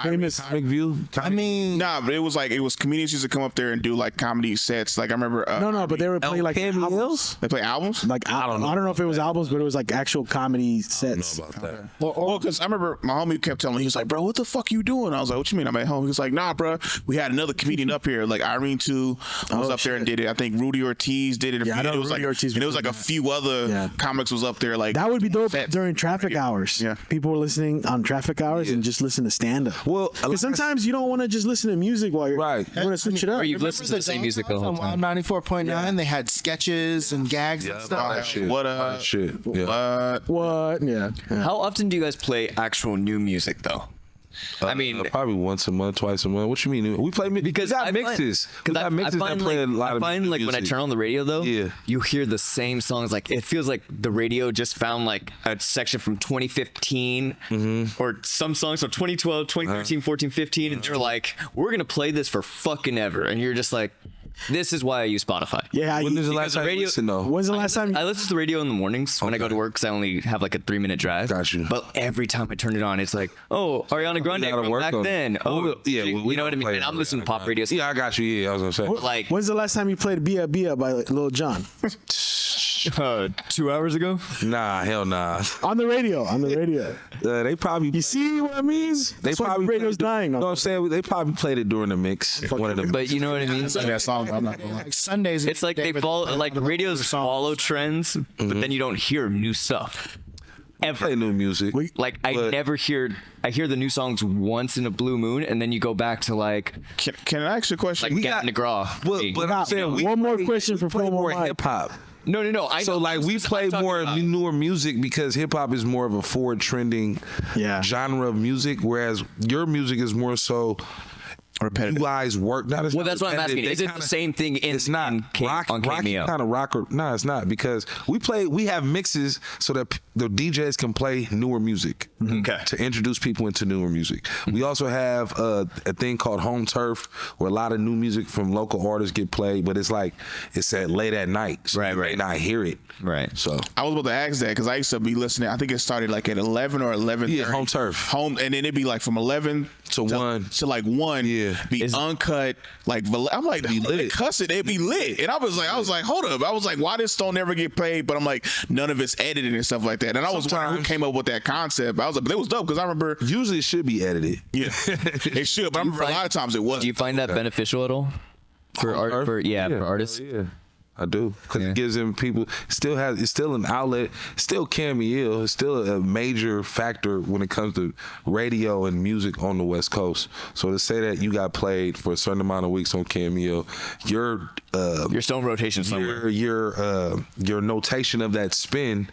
famous Comic View. I mean, Nah, but it was comedians used to come up there and do like comedy sets. Like I remember. no, but they would play like albums. They play albums. Like I don't know if it was albums, but it was like actual comedy sets. I don't know about that. Well, because I remember my homie kept telling me, he was like, "Bro, what the fuck you doing?" I was like, "What you mean I'm at home?" He was like, "Nah, bro, we had another comedian up here. Like Irene too was up there and did it. I think Rudy Ortiz did it. I know it was Rudy like, Ortiz. And it was like a few other comics was up there. Like that would be dope during traffic hours. Yeah. People were listening on traffic hours and just listen to stand up. Well, because sometimes you don't want to just listen to music while you're right. You want to switch it up. Or you've listened to the same music the whole time. 94.9, they had sketches and gags and stuff. That shit. What shit. Yeah. What? Yeah. How often do you guys play actual new music though? I mean, probably once a month, twice a month. What you mean? We play because we got mixes. Because I find like when I turn on the radio though, Yeah. you hear the same songs. Like it feels like the radio just found like a section from 2015 or some songs from 2012, 2013, 14, 15, and they're like, we're gonna play this for fucking ever, and you're just like, this is why I use Spotify. Yeah. When is the last time you listened though? When's the last time? I listen to the radio in the mornings when I go to work because I only have like a 3-minute drive. Got you. But every time I turn it on, it's like, oh, Ariana Grande gotta from work back on it. then. Oh, yeah, you know what I mean? play And I'm it. listening to pop radio. Yeah, I got you. Yeah, I was gonna say. Like, When's the last time you played Bia Bia by Lil Jon? 2 hours ago. Nah, hell nah. On the radio. They probably. You see what I mean? That's why the radio's dying. You know what I'm saying? They probably played it during the mix. One of them. But you know what I mean? that song? I'm not gonna lie. Like Sundays. It's like they follow, like radios follow trends, but then you don't hear new stuff. Ever. Play new music. Like I hear the new songs once in a blue moon, and then you go back to like Can I ask you a question? like Gavin DeGraw. But I'm saying one more question for play Fillmoe more Mike. hip hop. No. So like we play more newer music because hip hop is more of a forward trending genre of music, whereas your music is more so repetitive. You guys work. Not as well, that's what I'm asking. Is it the same thing in? It's not. on Cameo? Kind of rocker. No, it's not because we have mixes so that the DJs can play newer music. Okay. To introduce people into newer music. We also have a thing called Home Turf where a lot of new music from local artists get played, but it's at late at night. So you may not hear it. Right. So I was about to ask that because I used to be listening. I think it started like at 11 or 11. Yeah, Home Turf. And then it'd be like from 11 to 1 to like 1. Yeah. Be uncut. Like I'm like, they cuss it. It'd be lit. And I was like, hold up. I was like, why this don't never get played? But I'm like, none of it's edited and stuff like that. And I was wondering who came up with that concept. I was like, but it was dope because I remember usually it should be edited. Yeah, it should. But I remember a lot of times it wasn't. Do you find that beneficial at all for art? For artists? Yeah. I do because it gives them people. It's still an outlet. It's still Cameo. It's still a major factor when it comes to radio and music on the West Coast. So to say that you got played for a certain amount of weeks on Cameo, you're still in rotation somewhere. Your notation of that spin.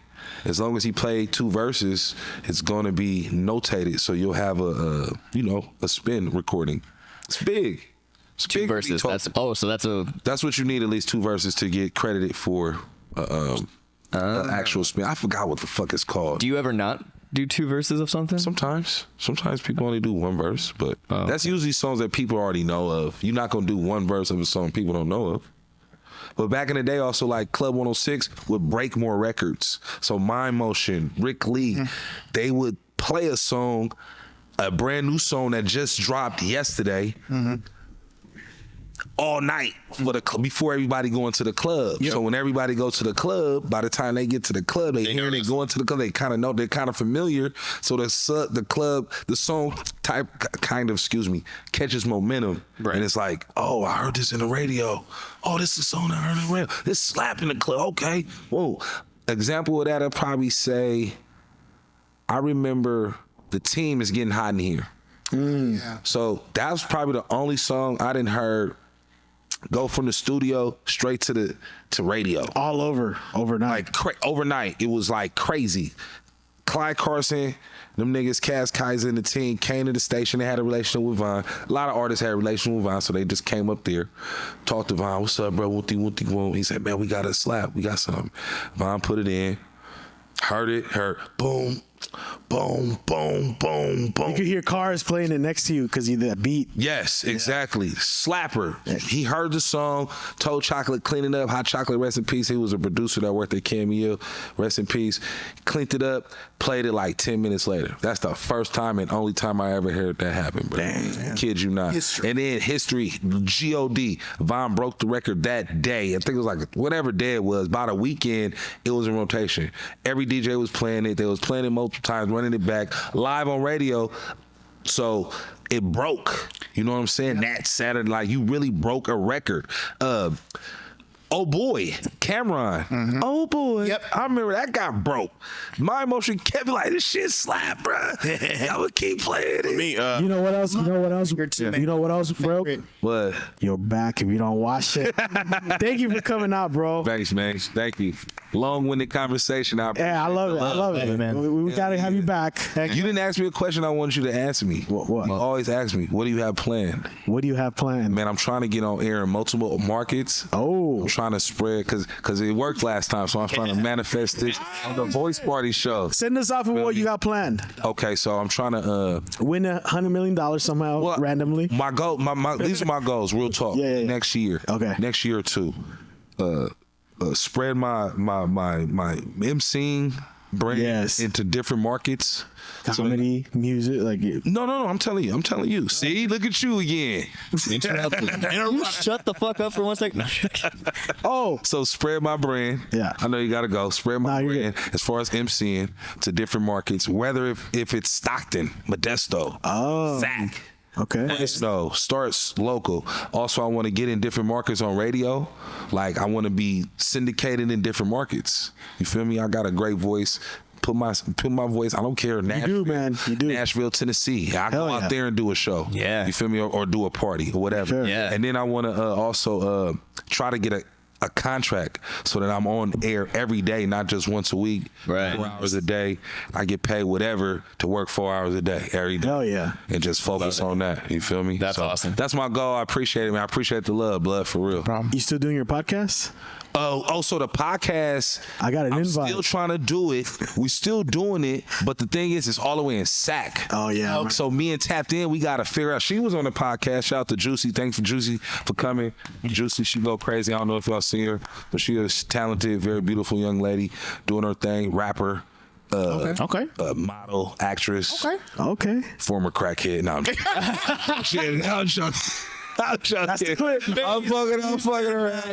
As long as he played 2 verses, it's going to be notated. So you'll have a spin recording. It's big. 2 verses. That's what you need, at least 2 verses to get credited for actual spin. I forgot what the fuck it's called. Do you ever not do 2 verses of something? Sometimes people only do 1 verse, but that's usually songs that people already know of. You're not gonna do 1 verse of a song people don't know of. But back in the day, also like Club 106 would break more records. So Mind Motion, Rick Lee, they would play a song, a brand new song that just dropped yesterday. all night before everybody going to the club. Yep. So when everybody goes to the club, by the time they get to the club, they hear it going to the club. They kind of know, they're kind of familiar. So the song catches momentum, right. And it's like, oh, I heard this in the radio. Oh, this is the song I heard in the radio. This slap in the club. Okay, whoa. Example of that, I'd probably say, I remember The Team Is Getting Hot in Here. Yeah. So that was probably the only song I didn't heard go from the studio straight to radio. All over overnight. Like overnight, it was like crazy. Clyde Carson, them niggas, Cass Kaiser and the team came to the station. They had a relationship with Von. A lot of artists had a relationship with Von, so they just came up there, talked to Von. What's up, bro? Whoopty. He said, man, we got a slap. We got something. Von put it in. Heard boom, boom, boom, boom, boom. You could hear cars playing it next to you because you that beat. Yes, exactly. Yeah. Slapper. Yeah. He heard the song, told Chocolate, clean it up. Hot Chocolate, rest in peace. He was a producer that worked at Cameo, rest in peace. Cleaned it up, played it like 10 minutes later. That's the first time and only time I ever heard that happen, bro. Damn. Kid you not. History. And then history, G.O.D. Von broke the record that day. I think it was like whatever day it was. About a weekend, it was in rotation. Every DJ was playing it. They was playing it multiple times, running it back live on radio. So it broke. You know what I'm saying? That Saturday, like you really broke a record. Oh boy, Cameron. Mm-hmm. Oh boy. Yep. I remember that got broke. My emotion kept me like, this shit slap, bro. I would keep playing it. Me, you know what else? You know what else? You know what else broke? What? Your back if you don't wash it. Thank you for coming out, bro. Thanks, man. Thank you. Long-winded conversation. I love it. I love it, man. We gotta have you back. You didn't ask me a question I wanted you to answer me. What? You always ask me, what do you have planned? What do you have planned? Man, I'm trying to get on air in multiple markets. Oh. I'm trying to spread, because it worked last time, so I'm trying to manifest this on the Voice Party show. Send us off with what you got planned. Okay, so I'm trying to win $100 million somehow randomly. My goal, these are my goals. Real talk. Yeah. Next year. Okay. Next year or two. Spread my MCing brand into different markets. Comedy, music, like no. I'm telling you. See, look at you again. Shut the fuck up for 1 second. So spread my brand. Yeah, I know you gotta go. Spread my brand as far as MCing to different markets. Whether if it's Stockton, Modesto, Zach. Okay. No, starts local. Also, I want to get in different markets on radio. Like, I want to be syndicated in different markets. You feel me? I got a great voice. Put my voice. I don't care. Nashville, you do, man. You do. Nashville, Tennessee. I go out there and do a show. Yeah. You feel me? Or do a party or whatever. Sure. Yeah. And then I want to also try to get a contract so that I'm on air every day, not just once a week. Right. 4 hours a day. I get paid whatever to work 4 hours a day every day. Hell yeah. And just focus on that. You feel me? That's awesome. That's my goal. I appreciate it, man. I appreciate the love, blood, for real. You still doing your podcast? So the podcast, I got an invite. I'm still trying to do it. We still doing it, but the thing is, it's all the way in Sac. Oh yeah. So me and Tapped In, we got to figure out. She was on the podcast. Shout out to Juicy. Thanks for Juicy for coming. Juicy, she go crazy. I don't know if y'all see her, but she is talented, very beautiful young lady, doing her thing, rapper. Model, actress. Okay. Former crackhead. No, I'm joking. That's the clip. I'm fucking around.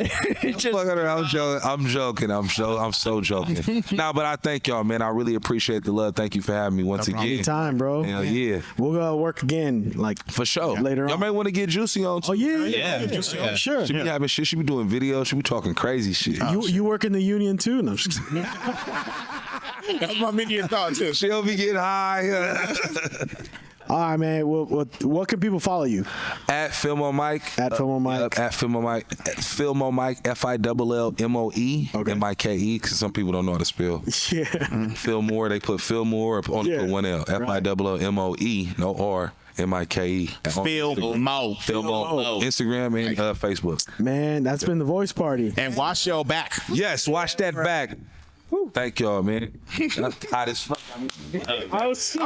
I'm joking. I'm so joking. Nah, but I thank y'all, man. I really appreciate the love. Thank you for having me once again. Anytime, bro. Hell yeah. We'll go work again, like for sure. Later on. Y'all may want to get Juicy on too. Oh yeah. Sure. She be having shit. She be doing videos. She be talking crazy shit. You work in the union too? No. That's my minion thought too. She'll be getting high. All right, man. What can people follow you? At Fillmoe Mike. At Fillmoe Mike. At Fillmoe Mike. Fillmoe Mike. FILLMOE. Okay. MIKE. Because some people don't know how to spell. Yeah. Fillmore. They put Fillmore. Only put one L. FILLMOE. No R. MIKE. Fillmoe. Instagram and Facebook. Man, that's been the Voice Party. And wash your back. Yes, wash that back. Thank y'all, man. That's hot as fuck. I was